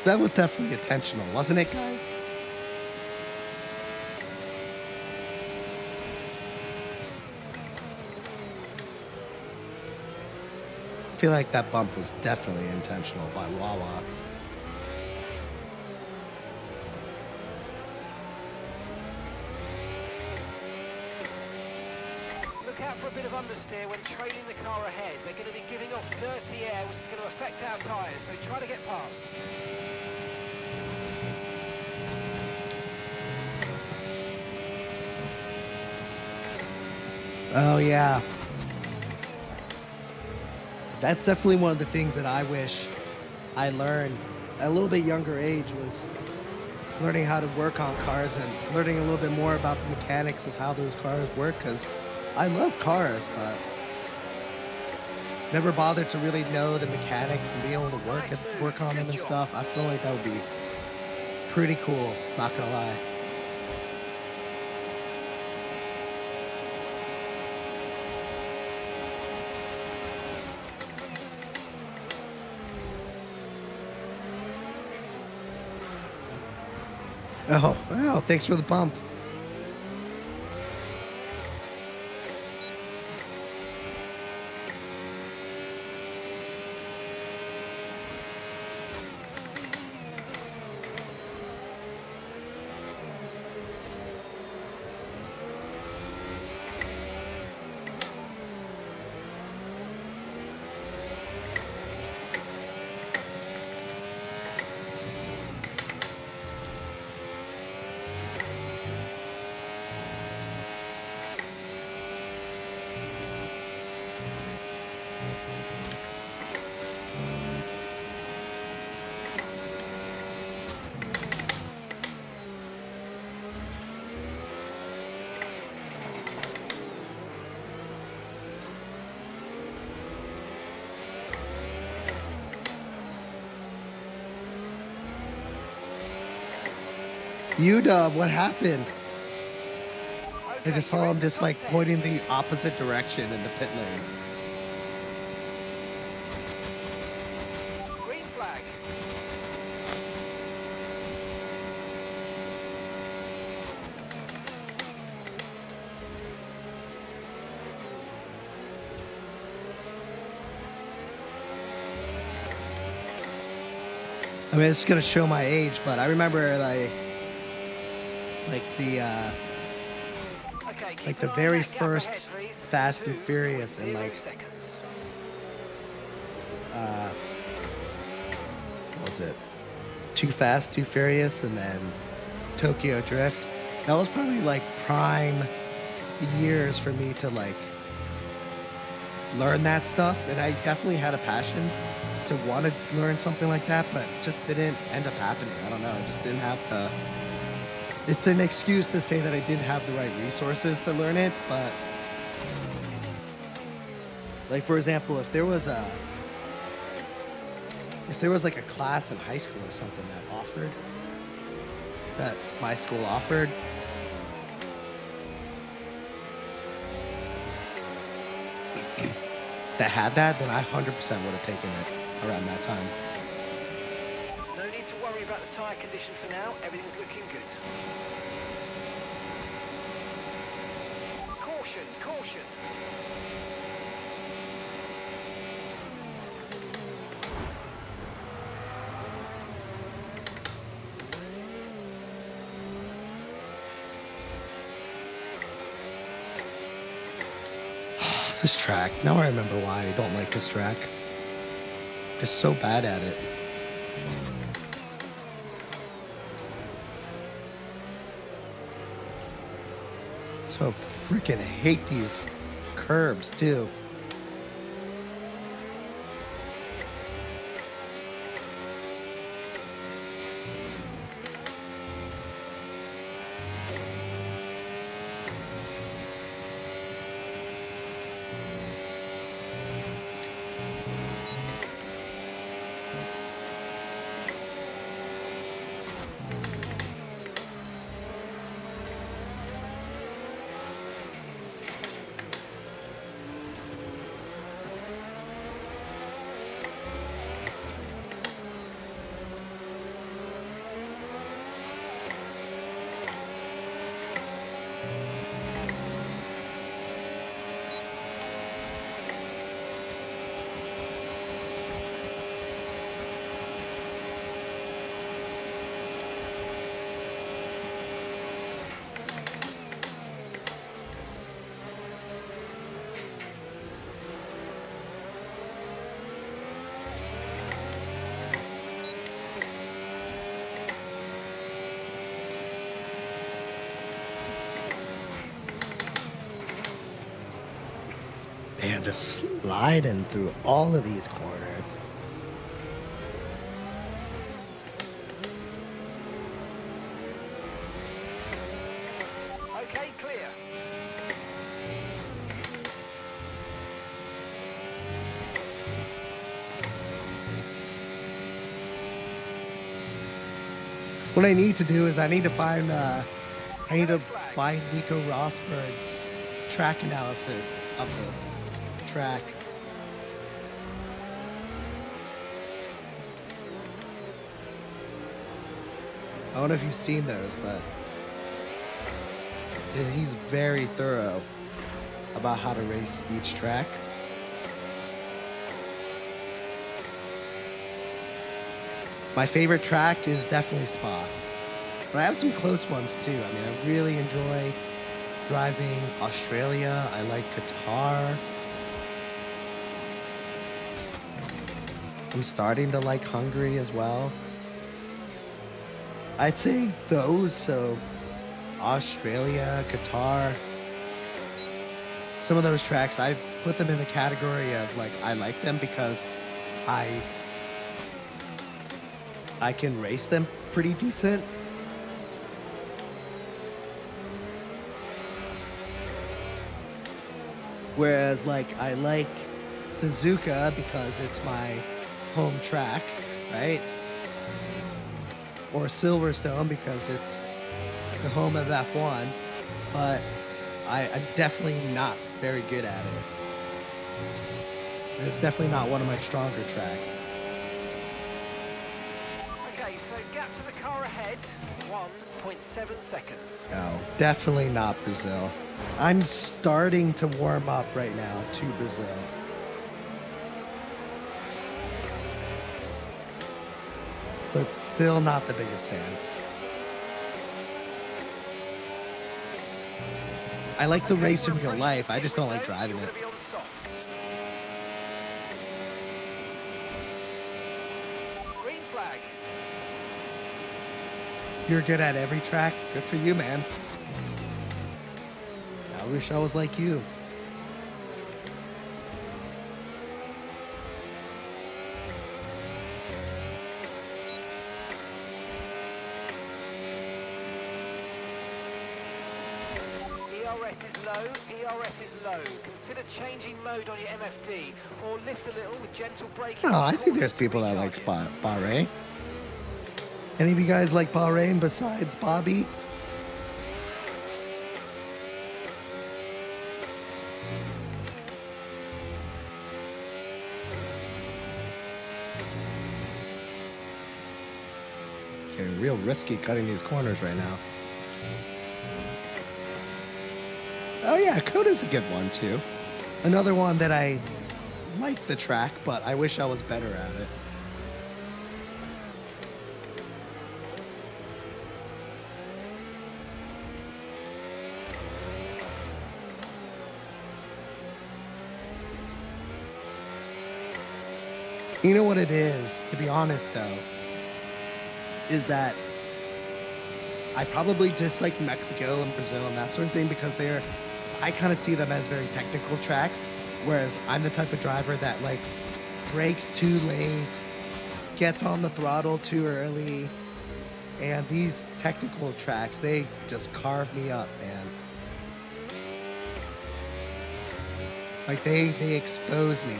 That was definitely intentional, wasn't it, guys? I feel like that bump was definitely intentional by Wawa. Look out for a bit of understeer when trailing the car ahead. They're going to be giving off dirty air, which is going to affect our tyres, so try to get past. Oh, yeah. That's definitely one of the things that I wish I learned at a little bit younger age was learning how to work on cars and learning a little bit more about the mechanics of how those cars work, because I love cars, but never bothered to really know the mechanics and be able to work on them and stuff. I feel like that would be pretty cool, not gonna lie. Oh, wow, thanks for the bump. UW, what happened? I just saw him just like pointing the opposite direction in the pit lane. Green flag. I mean, it's gonna show my age, but I remember Okay, keep like an the eye on very that gap ahead, first please. Fast and Furious, and 2.0 like seconds. what was it? Too Fast, Too Furious, and then Tokyo Drift. That was probably like prime years for me to like learn that stuff, and I definitely had a passion to want to learn something like that, but it just didn't end up happening. I don't know. I just didn't have the. It's an excuse to say that I didn't have the right resources to learn it, but like for example, if there was like a class in high school or something that my school offered, that had that, then I 100% would have taken it around that time. No need to worry about the tyre condition for now. Everything's looking good. Caution, caution. This track. Now I remember why I don't like this track. Just so bad at it. So freaking hate these curbs too. Man, just sliding through all of these corners. Okay, clear. What I need to do is I need to find Nico Rosberg's track analysis of this track. I don't know if you've seen those, but he's very thorough about how to race each track. My favorite track is definitely Spa, but I have some close ones too. I mean, I really enjoy driving Australia. I like Qatar. I'm starting to like Hungary as well. I'd say those, so Australia, Qatar. Some of those tracks, I put them in the category of like, I like them because I can race them pretty decent. Whereas like I like Suzuka because it's my home track, right? Or Silverstone because it's the home of F1, but I'm definitely not very good at it. It's definitely not one of my stronger tracks. Okay, so gap to the car ahead, 1.7 seconds. No, definitely not Brazil. I'm starting to warm up right now to Brazil. but still not the biggest fan. I like the race in real life. I just don't like driving it. Green flag. You're good at every track. Good for you, man. I wish I was like you. ERS is low, ERS is low. Consider changing mode on your MFD or lift a little with gentle braking. Oh, I think there's people that like Bahrain. Any of you guys like Bahrain besides Bobby? Getting real risky cutting these corners right now. Oh yeah, Coda's a good one too. Another one that I like the track, but I wish I was better at it. You know what it is, to be honest though, is that I probably dislike Mexico and Brazil and that sort of thing because I kind of see them as very technical tracks, whereas I'm the type of driver that like brakes too late, gets on the throttle too early, and these technical tracks, they just carve me up, man. Like they expose me.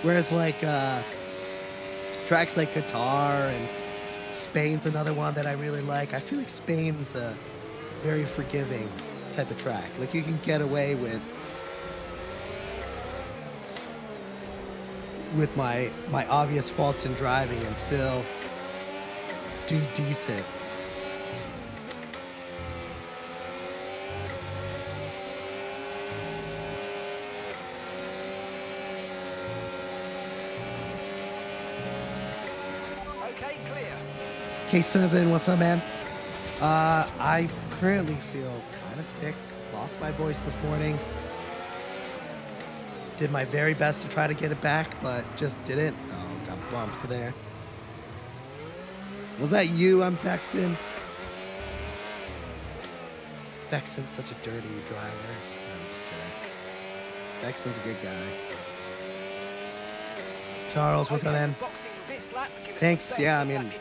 Whereas like tracks like Qatar and Spain's another one that I really like. I feel like Spain's a very forgiving type of track. Like you can get away with my obvious faults in driving and still do decent. Okay, clear. K7, what's up, man? I currently feel kind of sick. Lost my voice this morning. Did my very best to try to get it back, but just didn't. Oh, got bumped there. Was that you? I'm Vexen. Vexen's such a dirty driver. No, I'm just kidding. Vexen's a good guy. Charles, what's up, man? Thanks. Yeah, I mean,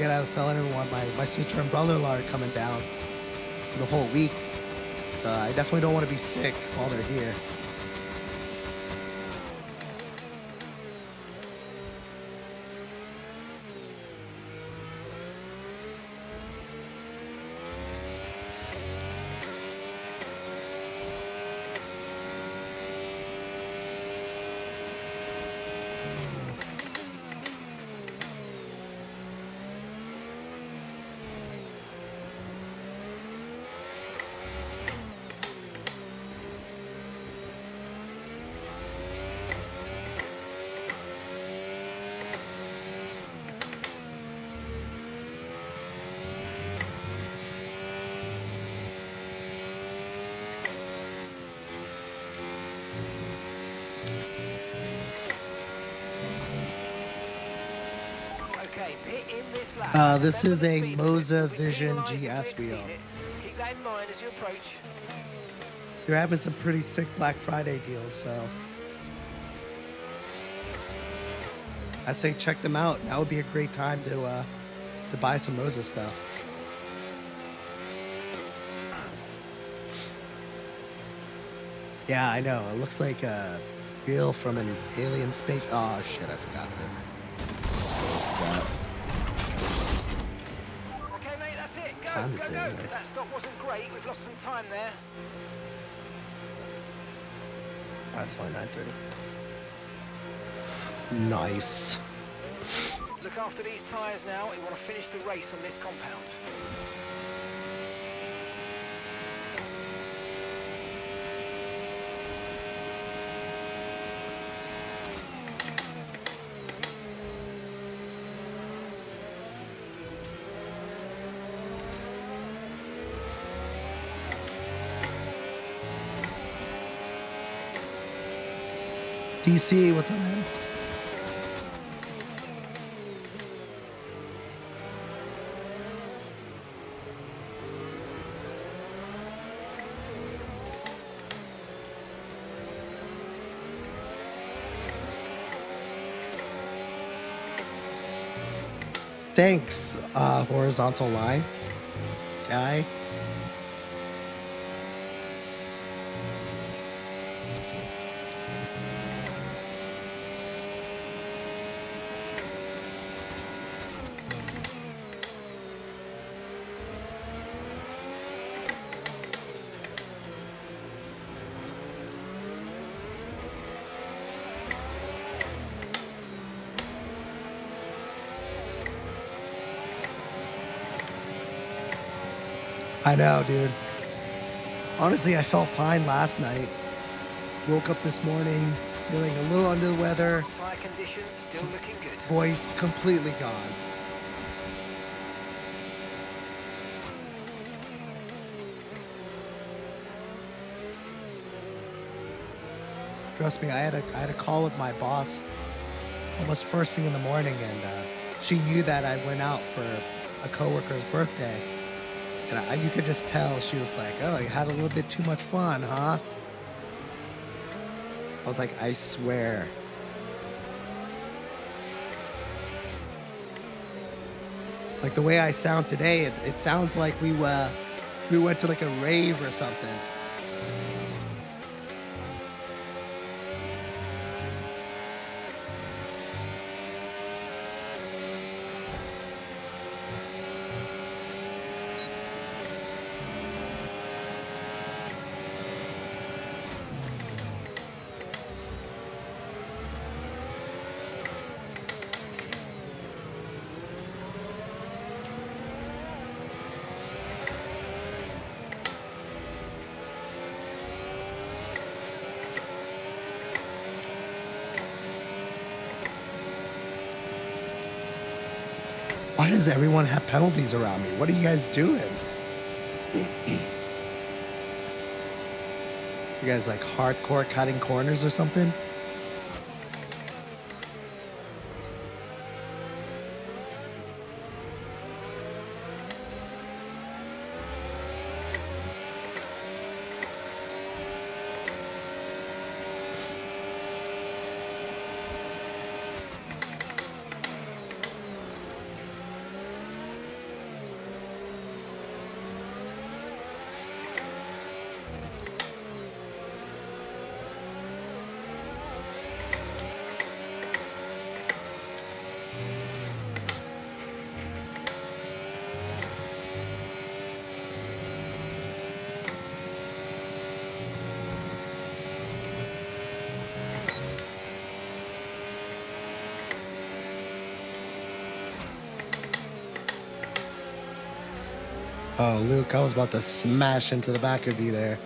I was telling everyone my sister and brother-in-law are coming down for the whole week. So I definitely don't want to be sick while they're here. Okay, pit in this lap. This is a Remember the speed Moza limit. We Vision realise if you GS exceed wheel. it, keep that in mind as you approach. You're having some pretty sick Black Friday deals, so I say check them out. That would be a great time to buy some Moza stuff. Yeah, I know. It looks like a wheel from an alien space. Oh shit! I forgot to. Okay, mate, that's it. Go, Time is go, it, go. anyway. That stop wasn't great. We've lost some time there. That's only 9:30. Nice. Look after these tyres now. We want to finish the race on this compound. DC, what's up, man? Thanks, horizontal line guy. I know, dude. Honestly, I felt fine last night. Woke up this morning feeling a little under the weather. Tyre condition still looking good. Voice completely gone. Trust me, I had a call with my boss almost first thing in the morning, and she knew that I went out for a coworker's birthday. And you could just tell she was like, "Oh, you had a little bit too much fun, huh?" I was like, "I swear." Like the way I sound today, it sounds like we went to like a rave or something. Why does everyone have penalties around me? What are you guys doing? You guys like hardcore cutting corners or something? Oh, Luke, I was about to smash into the back of you there.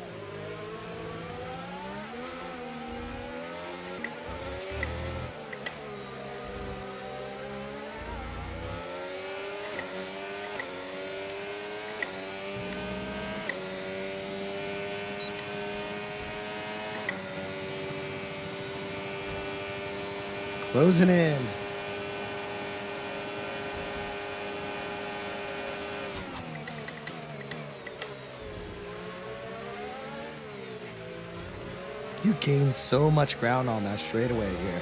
Closing in. You gained so much ground on that straightaway here.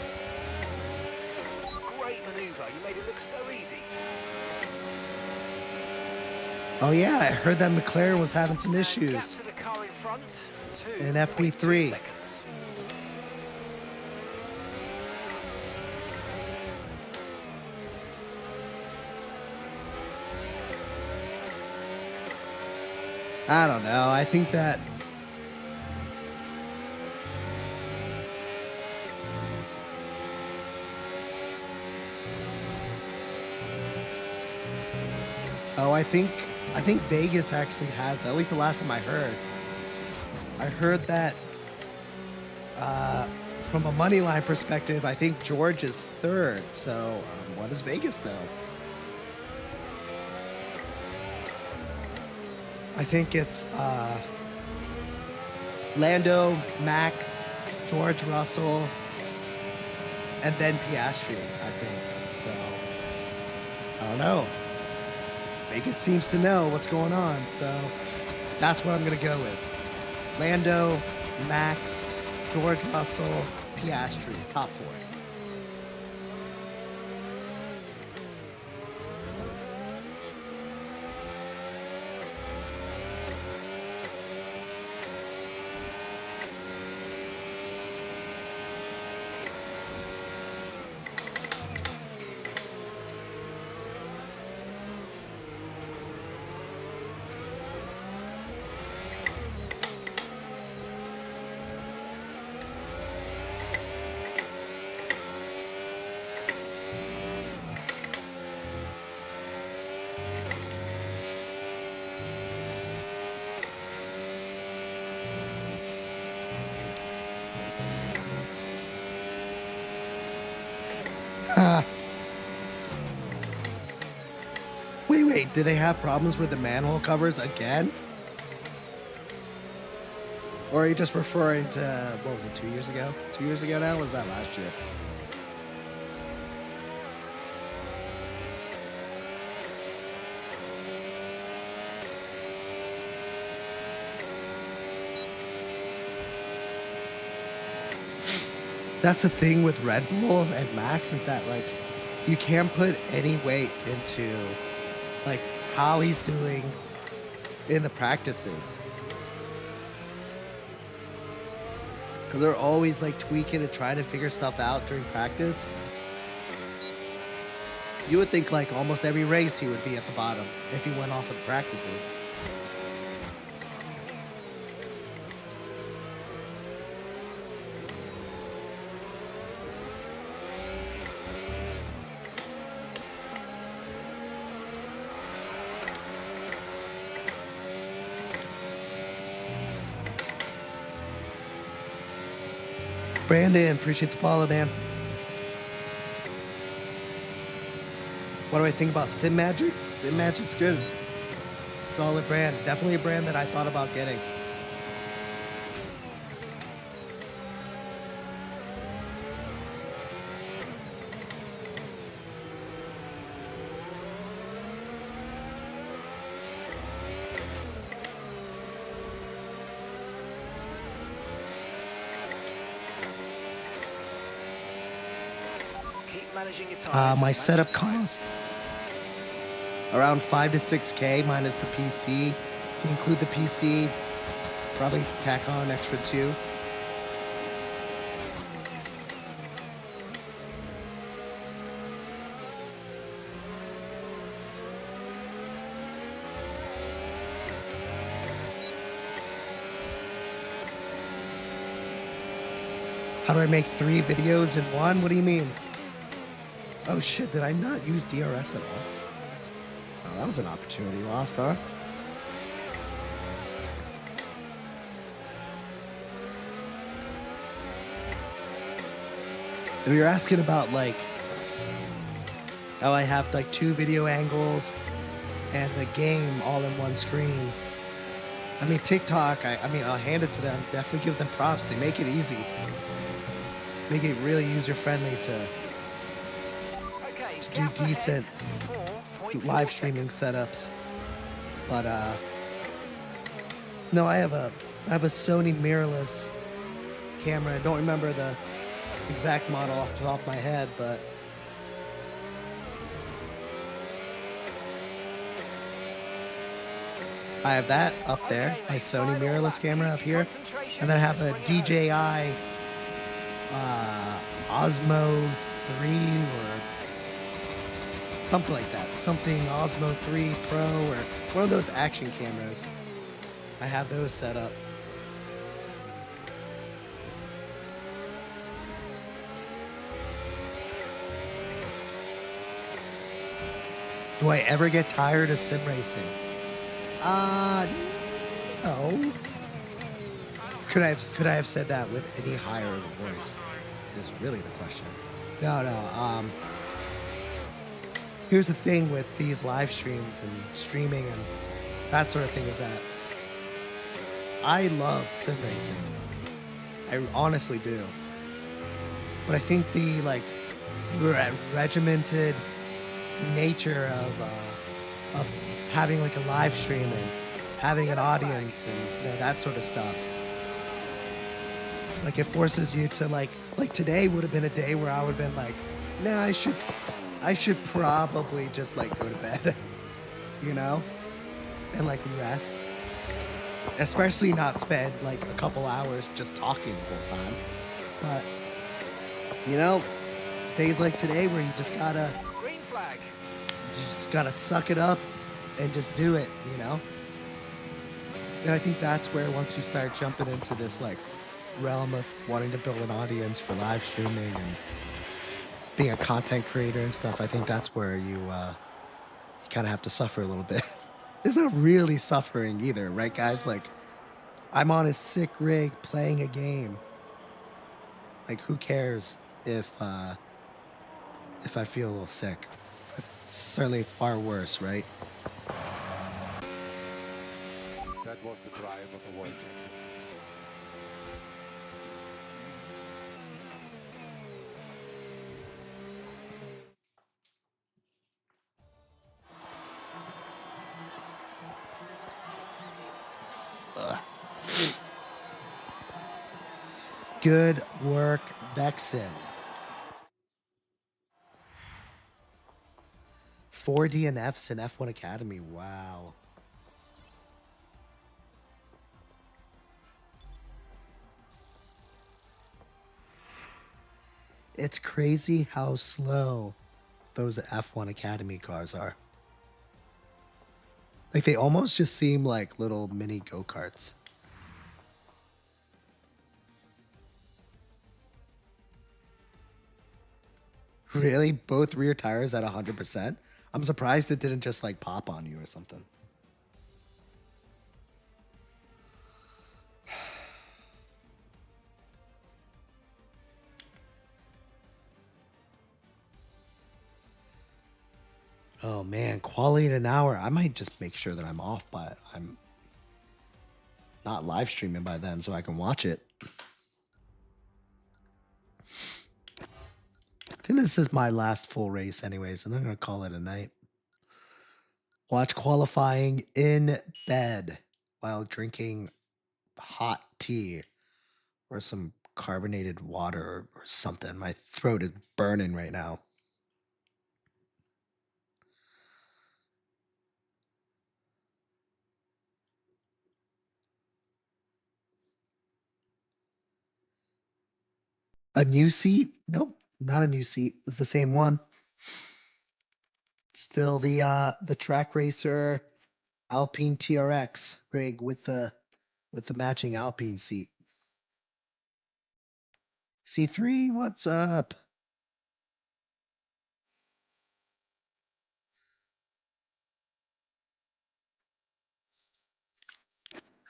Great maneuver. You made it look so easy. Oh yeah, I heard that McLaren was having some Gap issues to the car in front. in 2.2 FP3. seconds. I don't know. I think that I think Vegas actually has, at least the last time I heard that from a money line perspective, I think George is third. So what does Vegas know? I think it's Lando, Max, George Russell, and then Piastri, I think. So I don't know. Vegas seems to know what's going on, so that's what I'm gonna go with. Lando, Max, George Russell, Piastri, top 4. Wait, do they have problems with the manhole covers again? Or are you just referring to, what was it, 2 years ago? 2 years ago now? Or was that last year? That's the thing with Red Bull and Max is that, like, you can't put any weight into, like, how he's doing in the practices. Because they're always, like, tweaking and trying to figure stuff out during practice. You would think, like, almost every race he would be at the bottom if he went off of the practices. Brandon, appreciate the follow, man. What do I think about Sim Magic? Sim Magic's good. Solid brand. Definitely a brand that I thought about getting. Keep managing your tires. My Manage setup your tires. cost around 5 to 6K minus the PC. If you include the PC, probably tack on an extra 2. How do I make 3 videos in one? What do you mean? Oh shit, did I not use DRS at all? Oh, that was an opportunity lost, huh? If you're asking about, like, how I have like 2 video angles and the game all in one screen. I mean, TikTok, I mean, I'll hand it to them. Definitely give them props. They make it easy. Make it really user-friendly to Okay, do gap ahead, decent 4.4 live streaming setups. But no, I have a Sony mirrorless camera. I don't remember the exact model off the top of my head, but I have that up there, my Sony mirrorless camera up here, and then I have a DJI Osmo 3 or something like that. Something Osmo 3 Pro or one of those action cameras. I have those set up. Do I ever get tired of sim racing? No. Could I have said that with any higher of a voice? Is really the question. No. Here's the thing with these live streams and streaming and that sort of thing is that I love sim racing. I honestly do. But I think the regimented nature of having like a live stream and having an audience and that sort of stuff. Like it forces you to like today would have been a day where I would have been like, nah, I should probably just like go to bed, you know, and like rest. Especially not spend like a couple hours just talking the whole time. But you know, days like today where you just gotta Green flag. suck it up and just do it, you know? And I think that's where once you start jumping into this like realm of wanting to build an audience for live streaming and being a content creator and stuff, I think that's where you kind of have to suffer a little bit. It's not really suffering either, right, guys? Like, I'm on a sick rig playing a game. Like, who cares if I feel a little sick? It's certainly far worse, right? That was the drive of a world champion. Good work, Vexen. 4 DNFs in F1 Academy. Wow. It's crazy how slow those F1 Academy cars are. Like, they almost just seem like little mini go-karts. Really? Both rear tires at 100%? I'm surprised it didn't just like pop on you or something. Oh man, quality in an hour. I might just make sure that I'm off, but I'm not live streaming by then so I can watch it. I think this is my last full race anyways, and I'm going to call it a night. Watch qualifying in bed while drinking hot tea or some carbonated water or something. My throat is burning right now. A new seat? Nope, not a new seat. It's the same one. Still the track racer Alpine TRX rig with the matching Alpine seat. C3, what's up?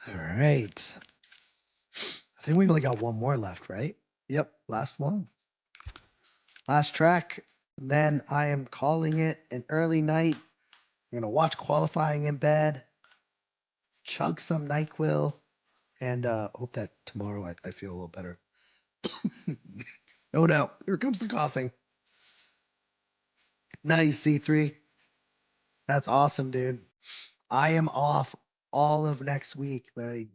All right. I think we only got one more left, right? Yep, last one. Last track. Then I am calling it an early night. I'm gonna watch qualifying in bed, chug some NyQuil, and hope that tomorrow I feel a little better. No doubt. Here comes the coughing. Nice, C3. That's awesome, dude. I am off all of next week. Like,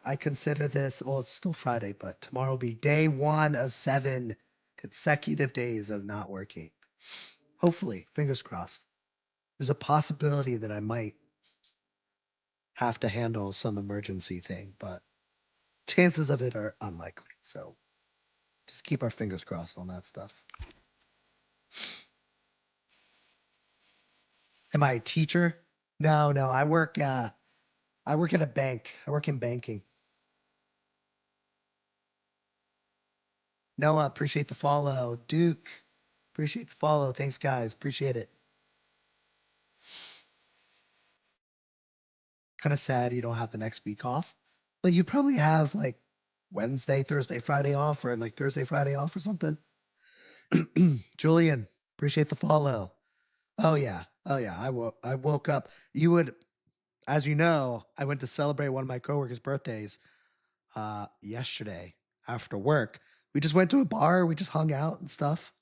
I consider this, well, it's still Friday, but tomorrow will be day 1 of 7 consecutive days of not working. Hopefully, fingers crossed. There's a possibility that I might have to handle some emergency thing, but chances of it are unlikely. So just keep our fingers crossed on that stuff. Am I a teacher? No, I work at a bank. I work in banking. Noah, appreciate the follow. Duke, appreciate the follow. Thanks, guys. Appreciate it. Kind of sad you don't have the next week off, but you probably have like Wednesday, Thursday, Friday off, or like Thursday, Friday off or something. Julian, appreciate the follow. Oh yeah. I woke up. You would, as you know, I went to celebrate one of my coworkers' birthdays yesterday after work. We just went to a bar. We just hung out and stuff.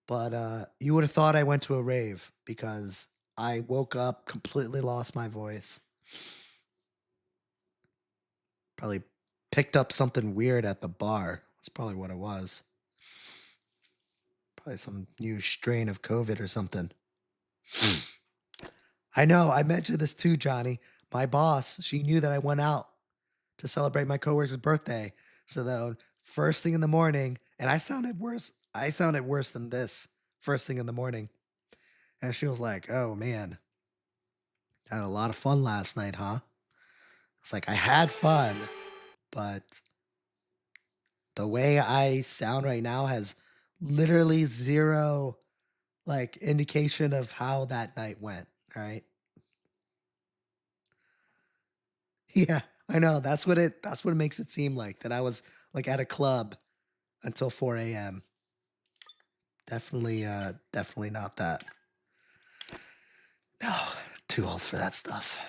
But you would have thought I went to a rave because I woke up, completely lost my voice. Probably picked up something weird at the bar. That's probably what it was. Probably some new strain of COVID or something. I know. I mentioned this too, Johnny. My boss, she knew that I went out to celebrate my coworker's birthday. So then first thing in the morning, and I sounded worse. I sounded worse than this first thing in the morning. And she was like, "Oh man, I had a lot of fun last night, huh?" It's like I had fun, but the way I sound right now has literally zero like indication of how that night went. Right? Yeah, I know. That's what it makes it seem like that I was like at a club until 4 a.m. Definitely not that. No, too old for that stuff.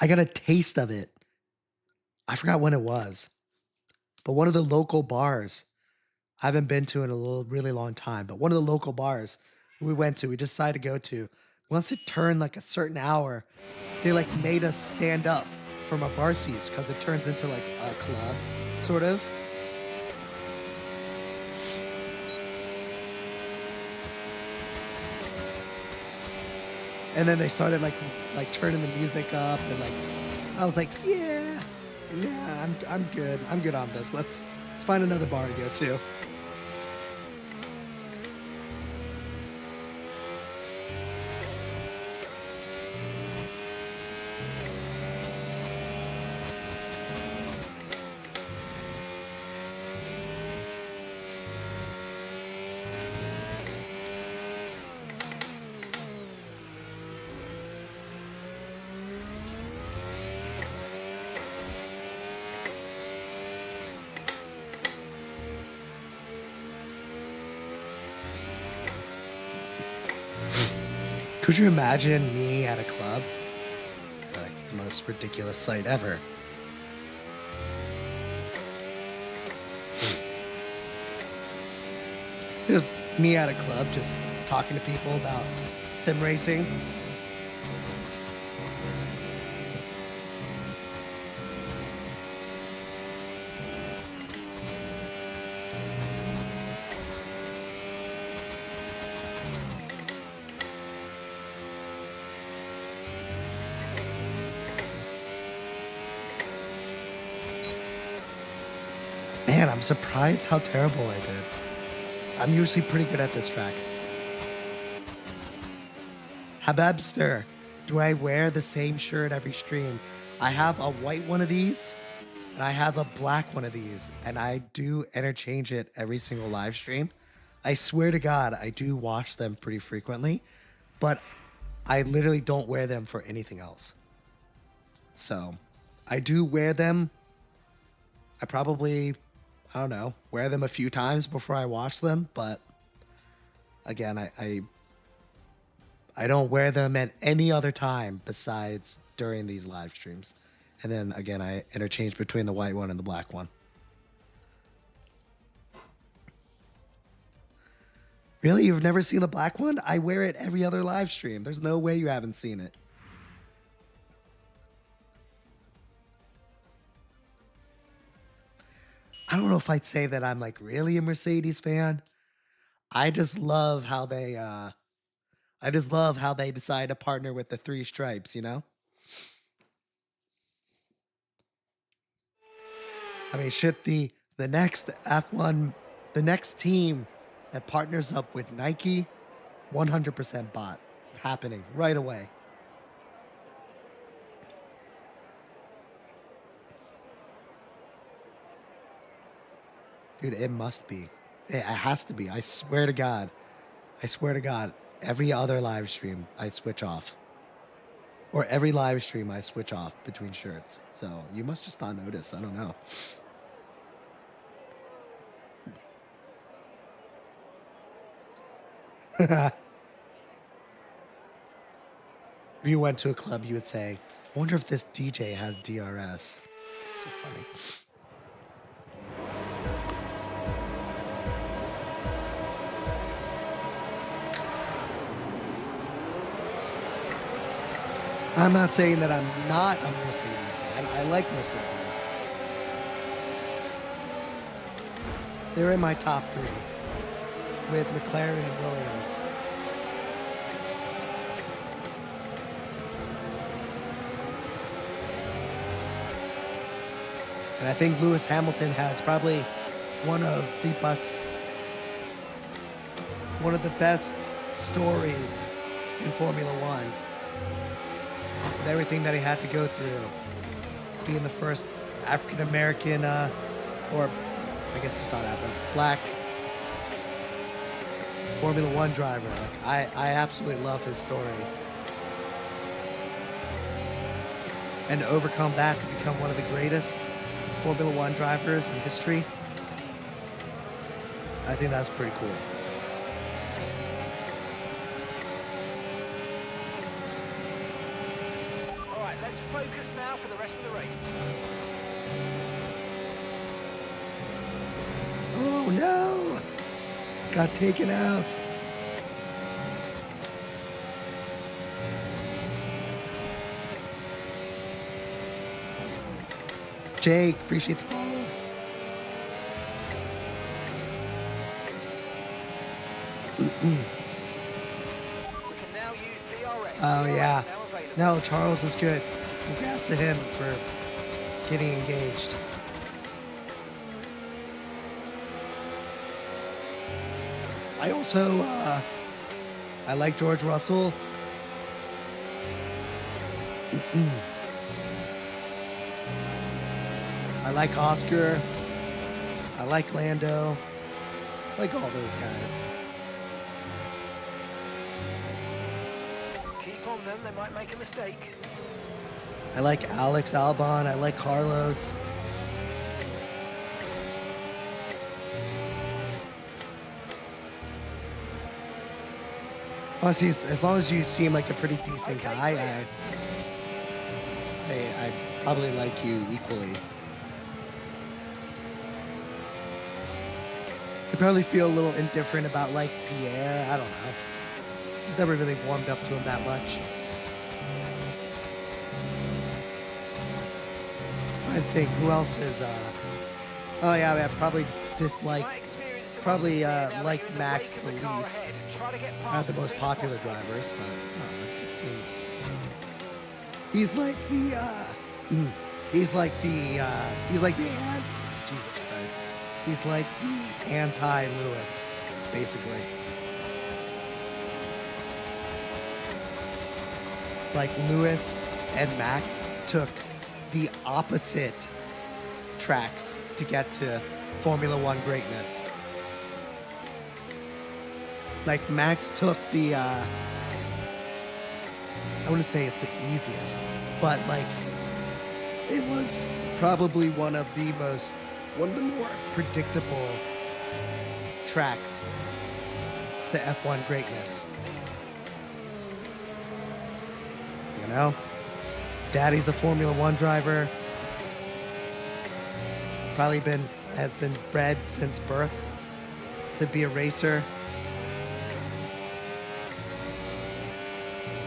I got a taste of it. I forgot when it was, but one of the local bars I haven't been to in a really long time, but one of the local bars we went to, we decided to go to, once it turned like a certain hour, they like made us stand up from our bar seats because it turns into like a club, sort of. And then they started like turning the music up and like I was like, yeah, I'm good. I'm good on this. Let's find another bar to go to. Could you imagine me at a club? Like the most ridiculous sight ever. Just me at a club just talking to people about sim racing. Man, I'm surprised how terrible I did. I'm usually pretty good at this track. Hababster, do I wear the same shirt every stream? I have a white one of these, and I have a black one of these, and I do interchange it every single live stream. I swear to God, I do wash them pretty frequently, but I literally don't wear them for anything else. So, I do wear them. I probably, I don't know, wear them a few times before I wash them, but again, I don't wear them at any other time besides during these live streams. And then again, I interchange between the white one and the black one. Really? You've never seen the black one? I wear it every other live stream. There's no way you haven't seen it. I don't know if I'd say that I'm like really a Mercedes fan. I just love how they decide to partner with the three stripes, you know? I mean, shit, the next F1, the next team that partners up with Nike, 100% bot happening right away. Dude, it must be. It has to be. I swear to God. I swear to God. Every other live stream, I switch off. Or every live stream, I switch off between shirts. So you must just not notice. I don't know. If you went to a club, you would say, I wonder if this DJ has DRS. It's so funny. I'm not saying that I'm not a Mercedes fan. I like Mercedes. They're in my top three with McLaren and Williams. And I think Lewis Hamilton has probably one of the best stories in Formula One. With everything that he had to go through, being the first African American, or I guess he's not African, black Formula One driver. Like, I absolutely love his story. And to overcome that to become one of the greatest Formula One drivers in history, I think that's pretty cool. All right, let's focus now for the rest of the race. Oh no! Got taken out. Jake, appreciate the follow. We can now use DRS. Oh DRS yeah. now available. No, Charles is good. Congrats to him for getting engaged. I also I like George Russell. I like Oscar. I like Lando. I like all those guys. Keep on them, they might make a mistake. I like Alex Albon. I like Carlos. Honestly, as long as you seem like a pretty decent guy, I probably like you equally. I probably feel a little indifferent about like Pierre. I don't know. Just never really warmed up to him that much. I think who else is oh yeah, I probably dislike, probably like Max the least. Not the most popular drivers, but I don't know, it just seems he's like the Jesus Christ. He's like the anti-Lewis, basically. Like Lewis and Max took the opposite tracks to get to Formula One greatness. Like Max took the, I wouldn't say it's the easiest, but like it was probably one of the more predictable tracks to F1 greatness. You know? Daddy's a Formula One driver. Probably has been bred since birth to be a racer.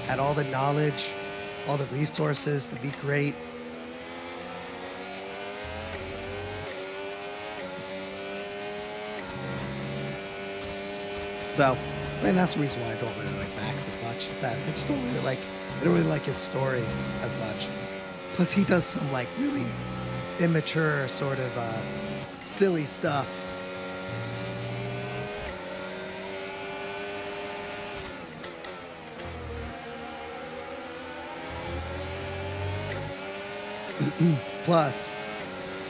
Had all the knowledge, all the resources to be great. So, I mean, that's the reason why I don't really like Max as much, is that I don't really like his story as much. Plus, he does some like really immature sort of silly stuff. Plus,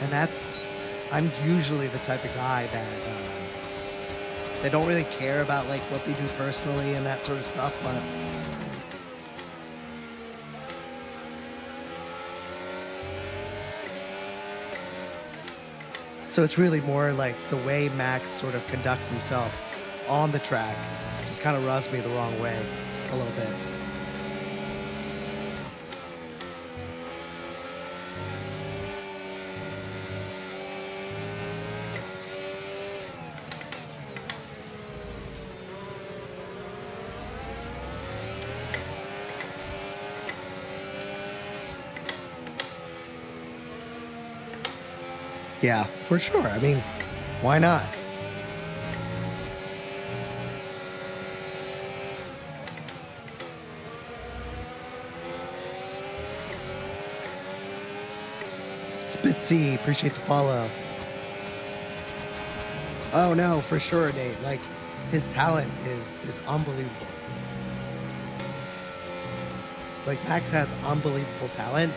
and I'm usually the type of guy that they don't really care about like what they do personally and that sort of stuff, but so it's really more like the way Max sort of conducts himself on the track just kind of rubs me the wrong way a little bit. Yeah, for sure. I mean, why not? Spitzy, appreciate the follow. Oh no, for sure, Nate. Like, his talent is unbelievable. Like, Max has unbelievable talent.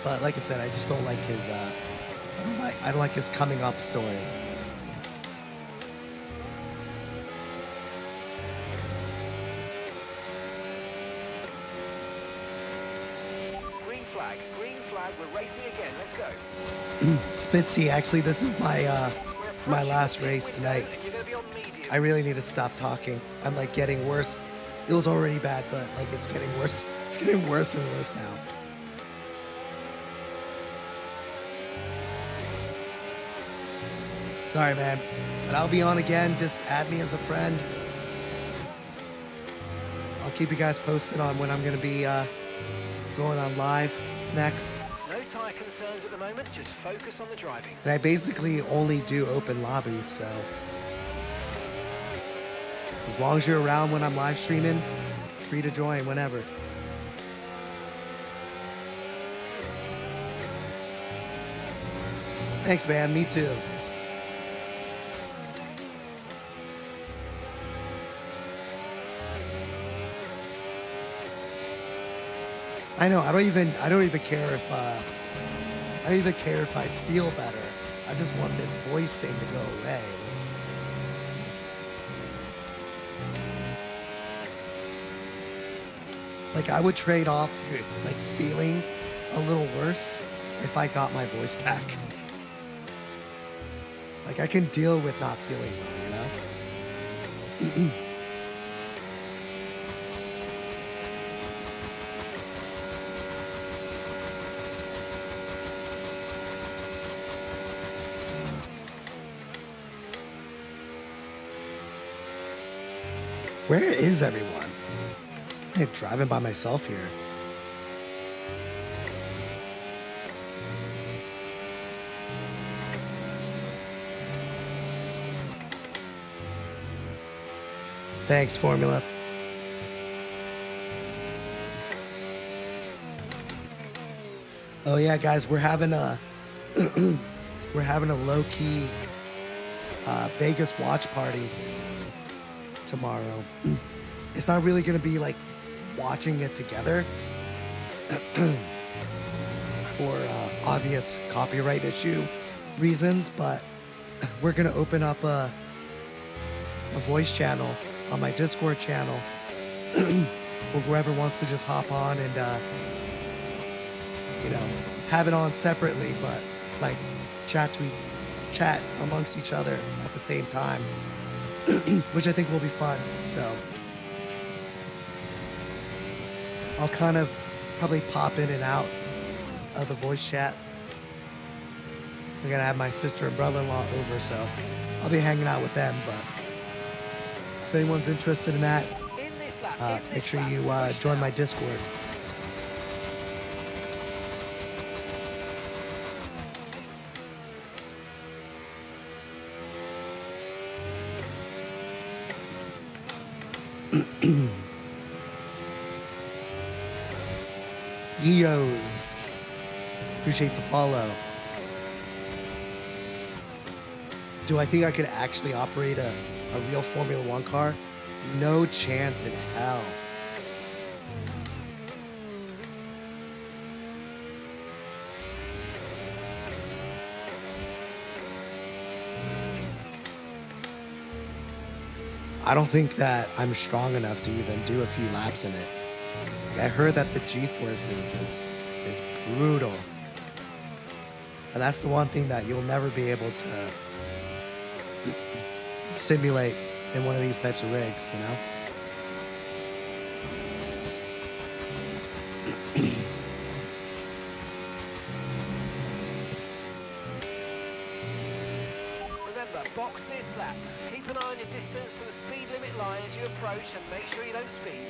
But like I said, I just don't like his I don't like his coming up story. Green flag, we're racing again, let's go. Spitzy, actually, this is my We're my approaching last the pit race window, tonight. and you're going to be on medium. I really need to stop talking. I'm like getting worse. It was already bad, but like it's getting worse. It's getting worse and worse now. Sorry, man. But I'll be on again. Just add me as a friend. I'll keep you guys posted on when I'm going to be going on live next. No tyre concerns at the moment, just focus on the driving. And I basically only do open lobbies, so as long as you're around when I'm live streaming, free to join whenever. Thanks, man. Me too. I know. I don't even care if I don't even care if I feel better. I just want this voice thing to go away. Like, I would trade off like feeling a little worse if I got my voice back. Like, I can deal with not feeling well, you know? Where is everyone? I'm driving by myself here. Thanks, Formula. Oh yeah, guys, we're having a we're having a low-key Vegas watch party tomorrow. It's not really gonna be like watching it together for obvious copyright issue reasons, but we're gonna open up a voice channel on my Discord channel for whoever wants to just hop on and you know, have it on separately, but like chat amongst each other at the same time. Which I think will be fun. So I'll kind of probably pop in and out of the voice chat. We're gonna have my sister and brother-in-law over, so I'll be hanging out with them. But if anyone's interested in that, make sure you join my Discord. Eos, appreciate the follow. Do I think I could actually operate a real Formula One car? No chance in hell. I don't think that I'm strong enough to even do a few laps in it. I heard that the G-forces is brutal. And that's the one thing that you'll never be able to simulate in one of these types of rigs, you know? Remember, box this lap. Keep an eye on your distance to the speed limit line as you approach and make sure you don't speed.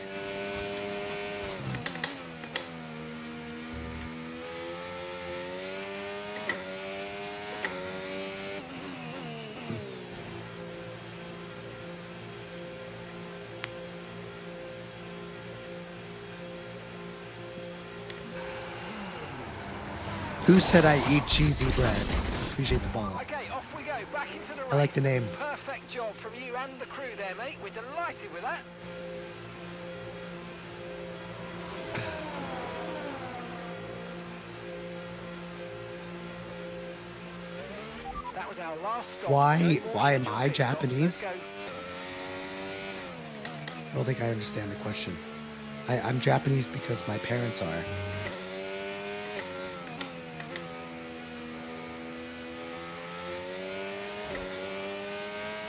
Who said I eat cheesy bread? Appreciate the follow. Okay, off we go. Back into the race. I like the name. Perfect job from you and the crew there, mate. We're delighted with that. That was our last stop. Why am I Japanese? Let's go. I don't think I understand the question. I'm Japanese because my parents are.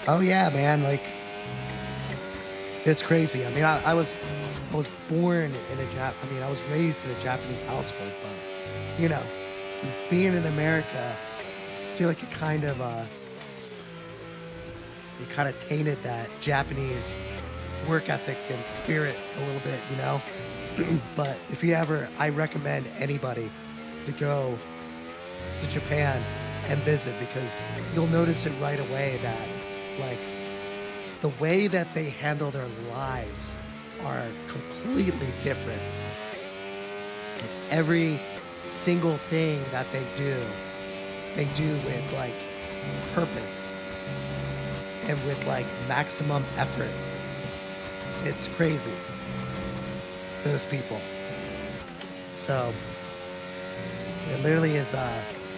Oh yeah, man, like it's crazy. I mean, I was born in I was raised in a Japanese household, but you know, being in America, I feel like it kind of tainted that Japanese work ethic and spirit a little bit, you know. But if you ever, I recommend anybody to go to Japan and visit, because you'll notice it right away that like the way that they handle their lives are completely different. Every single thing that they do with like purpose and with like maximum effort. It's crazy, those people. So it literally is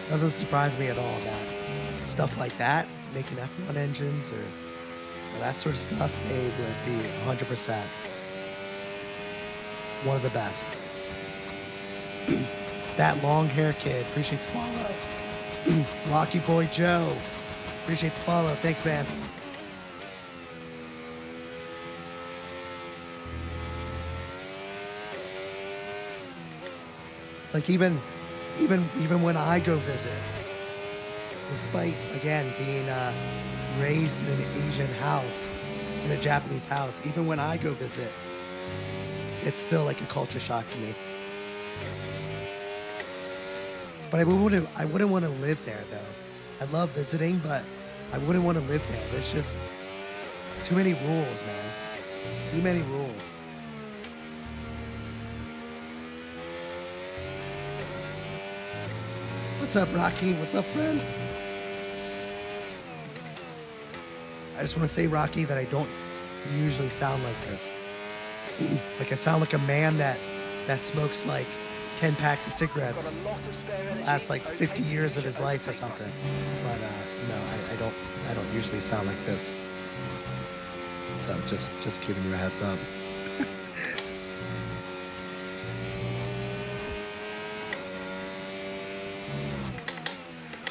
doesn't surprise me at all that stuff like that, making F1 engines or that sort of stuff, they would be 100% one of the best. That long hair kid, appreciate the follow. Rocky Boy Joe, appreciate the follow. Thanks, man. Like even when I go visit, despite again being raised in an Asian house, in a Japanese house, even when I go visit, it's still like a culture shock to me. But I wouldn't want to live there though. I love visiting, but I wouldn't want to live there. There's just too many rules, man. Too many rules. What's up, Rocky? What's up, friend? I just want to say, Rocky, that I don't usually sound like this. Like I sound like a man that smokes like 10 packs of cigarettes, lasts like 50 years of his life or something. But no, I don't usually sound like this. So just giving you a heads up.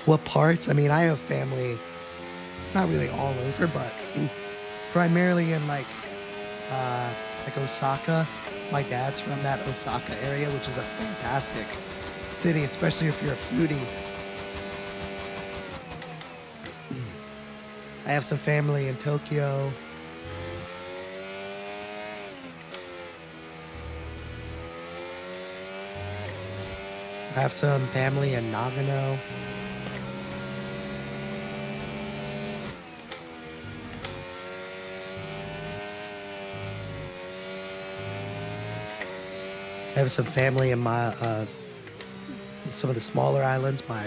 What parts? I mean, I have family, not really all over, but primarily in like Osaka. My dad's from that Osaka area, which is a fantastic city, especially if you're a foodie. I have some family in Tokyo. I have some family in Nagano. I have some family in my some of the smaller islands. My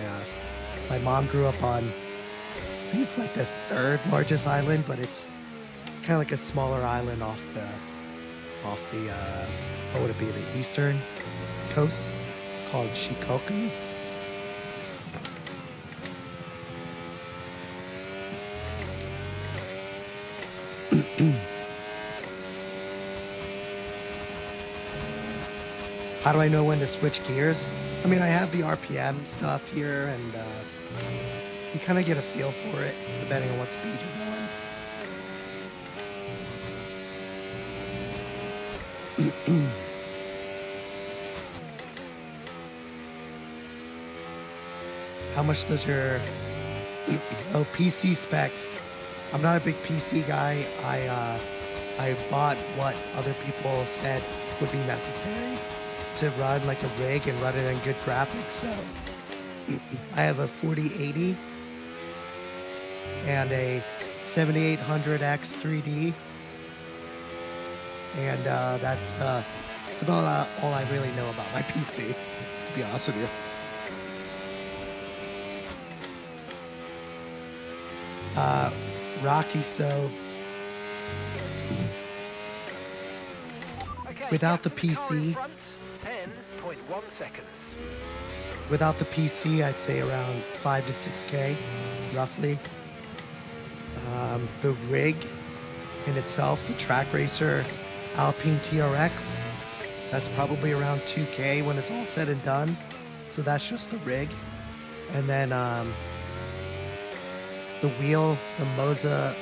mom grew up on, I think it's like the third largest island, but it's kind of like a smaller island off the what would it be, the eastern coast, called Shikoku. How do I know when to switch gears? I mean, I have the RPM stuff here, and you kind of get a feel for it depending on what speed you're going. How much does your PC specs? I'm not a big PC guy. I bought what other people said would be necessary to run like a rig and run it in good graphics. So I have a 4080 and a 7800X 3D, and that's about all I really know about my PC, to be honest with you. Rocky, so Okay, without the Jackson's car in PC, front, 10.1 seconds. without the PC, I'd say around 5 to 6K, roughly. The rig in itself, the Track Racer Alpine TRX, that's probably around 2K when it's all said and done. So that's just the rig. And then the wheel, the Moza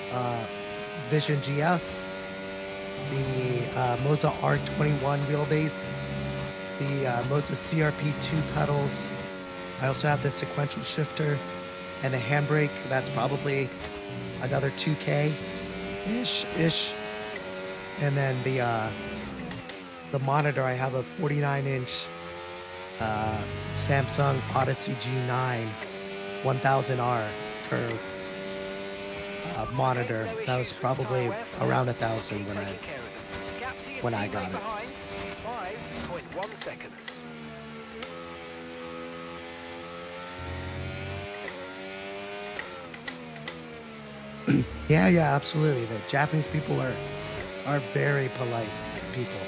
Vision GS, the Moza R21 wheelbase, the Moza CRP2 pedals. I also have the sequential shifter and the handbrake. That's probably another 2K ish. And then the monitor, I have a 49-inch Samsung Odyssey G9 1000R curve monitor. That was probably around 1,000 when I got it. 5.1 seconds. Yeah, absolutely. The Japanese people are very polite people.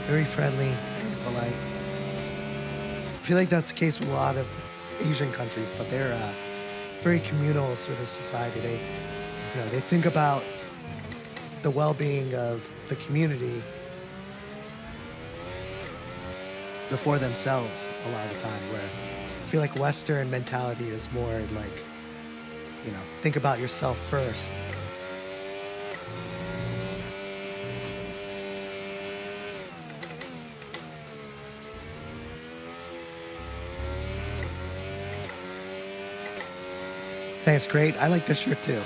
Very friendly, very polite. I feel like that's the case with a lot of Asian countries, but they're a very communal sort of society. They think about the well-being of the community before themselves a lot of the time, where I feel like Western mentality is more like, think about yourself first. Thanks, great. I like this shirt too.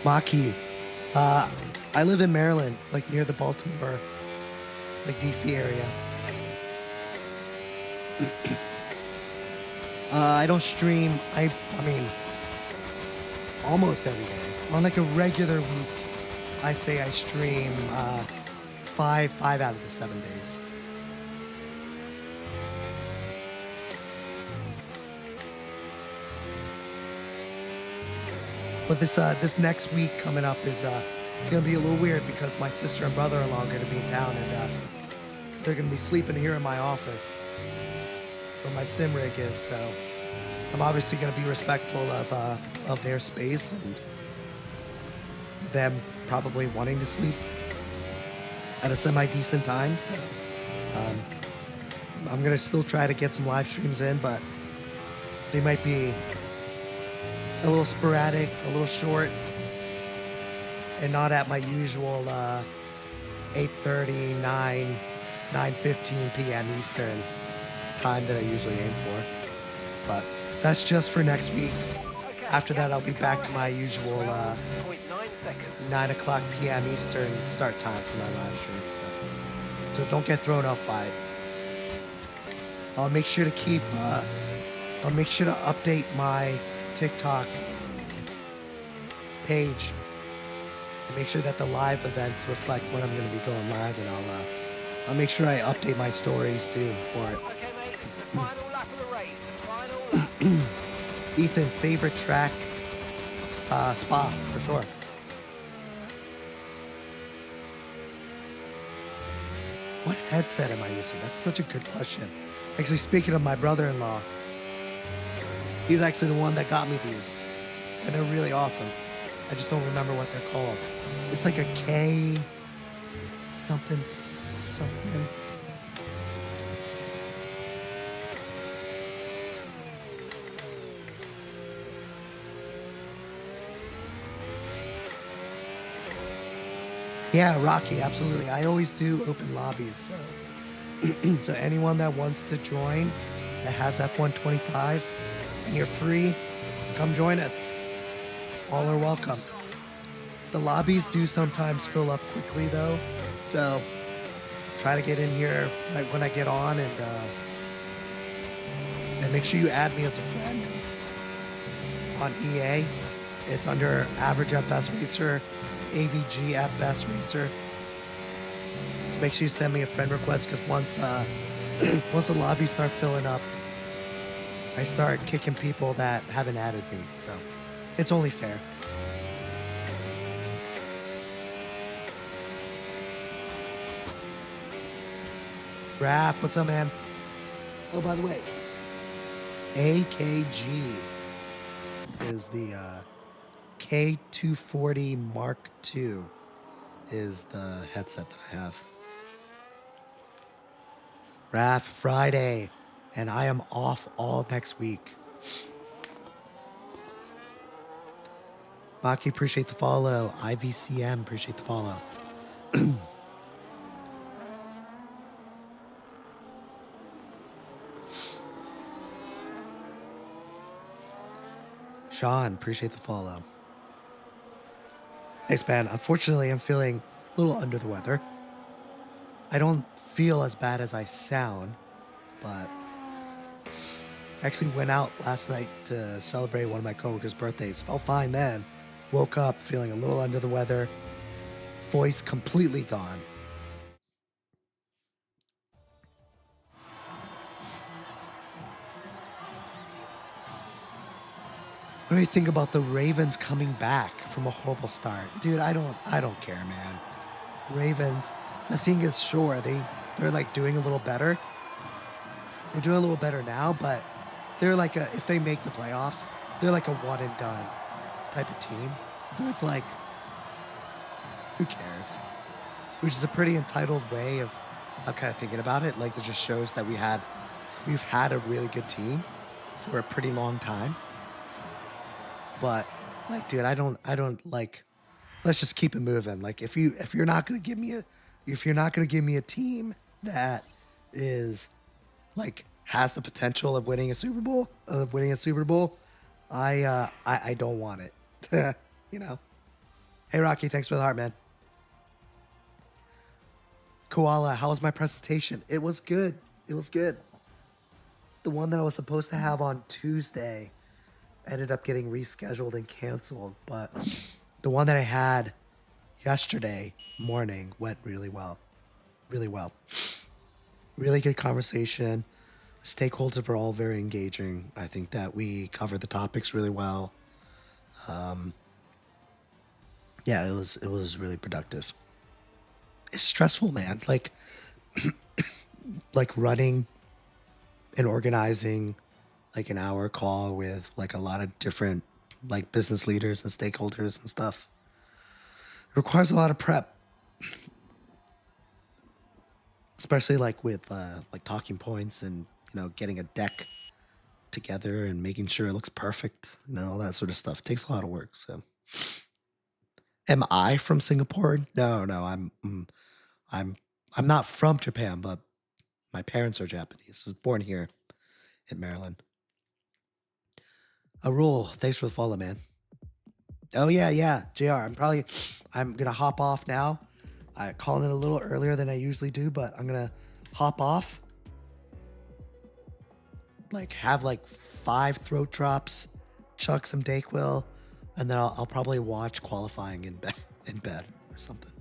Maki. I live in Maryland, like near the Baltimore, like DC area. I don't stream. I mean, almost every day. On like a regular week, I'd say I stream five out of the 7 days. But this next week coming up is it's gonna be a little weird because my sister and brother-in-law are gonna be in town, and they're gonna be sleeping here in my office where my sim rig is. So I'm obviously gonna be respectful of their space and them probably wanting to sleep at a semi-decent time. So I'm gonna still try to get some live streams in, but they might be a little sporadic, a little short, and not at my usual 8:30, 9:15 p.m. Eastern time that I usually aim for. But that's just for next week. After that, I'll be back to my usual 9 o'clock p.m. Eastern start time for my live streams. So don't get thrown off by it. I'll make sure to update my TikTok page and make sure that the live events reflect when I'm going to be going live, and I'll make sure I update my stories too for it. Okay, mate, this is the final lap of the race. Final lap. Ethan, favorite track? Spa, for sure. What headset am I using? That's such a good question. Actually, speaking of my brother-in-law, he's actually the one that got me these. And they're really awesome. I just don't remember what they're called. It's like a K something. Yeah, Rocky, absolutely. I always do open lobbies. So anyone that wants to join that has F125 and you're free, come join us. All are welcome. The lobbies do sometimes fill up quickly though, so try to get in here right when I get on, and make sure you add me as a friend on EA. It's under average at best racer, AVG at best racer. So make sure you send me a friend request because once once the lobbies start filling up, I start kicking people that haven't added me. So it's only fair. Raph, what's up, man? Oh, by the way, AKG is the K240 Mark II is the headset that I have. Raph, Friday, and I am off all next week. Maki, appreciate the follow. IVCM, appreciate the follow. Sean, appreciate the follow. Thanks, man. Unfortunately, I'm feeling a little under the weather. I don't feel as bad as I sound, but I actually went out last night to celebrate one of my coworkers' birthdays. Felt fine then. Woke up feeling a little under the weather. Voice completely gone. What do you think about the Ravens coming back from a horrible start? Dude, I don't care, man. Ravens, the thing is, sure, they're like doing a little better. They're doing a little better now, but they're like if they make the playoffs, they're like a one and done type of team. So it's like, who cares? Which is a pretty entitled way of kind of thinking about it. Like, it just shows that we've had a really good team for a pretty long time. But like, dude, I don't like, let's just keep it moving. Like, if you're not going to give me a team that is like has the potential of winning a Super Bowl, I don't want it. You know. Hey Rocky, thanks for the heart, man. Koala, how was my presentation? It was good. It was good. The one that I was supposed to have on Tuesday ended up getting rescheduled and canceled, but the one that I had yesterday morning went really well. Really well. Really good conversation. Stakeholders were all very engaging. I think that we covered the topics really well. Yeah, it was really productive. It's stressful, man. Like like running and organizing like an hour call with like a lot of different like business leaders and stakeholders and stuff. It requires a lot of prep, especially like with like talking points and, you know, getting a deck together and making sure it looks perfect, you know, all that sort of stuff. It takes a lot of work. So am I from Singapore? No, I'm not from Japan, but my parents are Japanese. I was born here in Maryland. Rule, thanks for the follow, man. Oh yeah, JR. I'm gonna hop off now. I called in a little earlier than I usually do, but I'm gonna hop off. Like have like 5 throat drops, chuck some Dayquil, and then I'll probably watch qualifying in bed or something.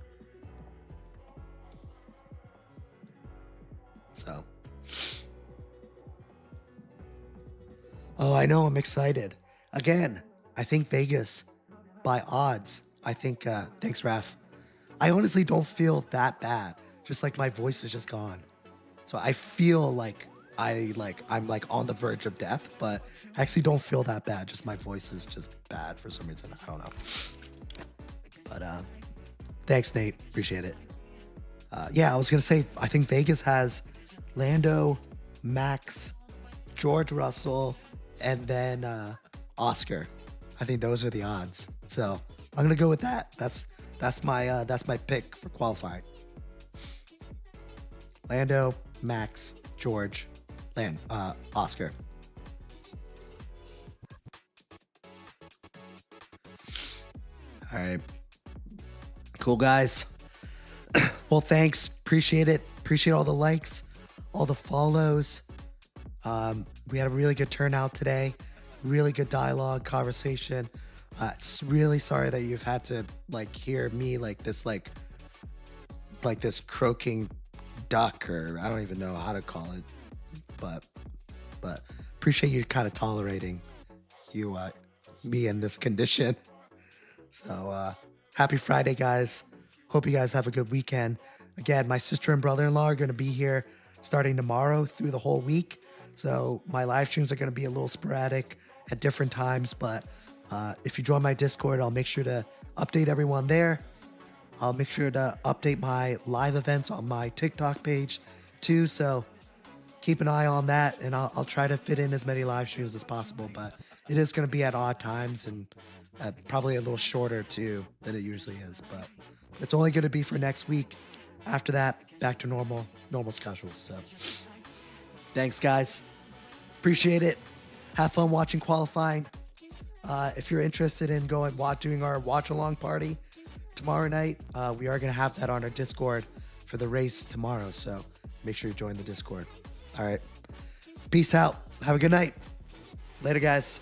So. Oh, I know. I'm excited. Again, I think Vegas, by odds, I think, thanks, Raph. I honestly don't feel that bad. Just like my voice is just gone. So I feel like I'm like on the verge of death, but I actually don't feel that bad. Just my voice is just bad for some reason. I don't know. But thanks, Nate. Appreciate it. Yeah, I was going to say, I think Vegas has Lando, Max, George Russell, and then Oscar. I think those are the odds. So I'm gonna go with that. That's my pick for qualifying. Lando, Max, George, Oscar. All right. Cool, guys. Well, thanks. Appreciate it. Appreciate all the likes, all the follows. We had a really good turnout today. Really good dialogue, conversation. It's really sorry that you've had to like hear me like this croaking duck, or I don't even know how to call it, but appreciate you kind of tolerating me in this condition. So happy Friday, guys. Hope you guys have a good weekend. Again, my sister and brother-in-law are going to be here starting tomorrow through the whole week. So my live streams are going to be a little sporadic at different times, but if you join my Discord, I'll make sure to update everyone there. I'll make sure to update my live events on my TikTok page too. So keep an eye on that, and I'll try to fit in as many live streams as possible, but it is going to be at odd times and probably a little shorter too than it usually is, but it's only going to be for next week. After that, back to normal schedules. So thanks, guys. Appreciate it. Have fun watching qualifying. If you're interested in doing our watch along party tomorrow night, we are going to have that on our Discord for the race tomorrow. So make sure you join the Discord. All right. Peace out. Have a good night. Later, guys.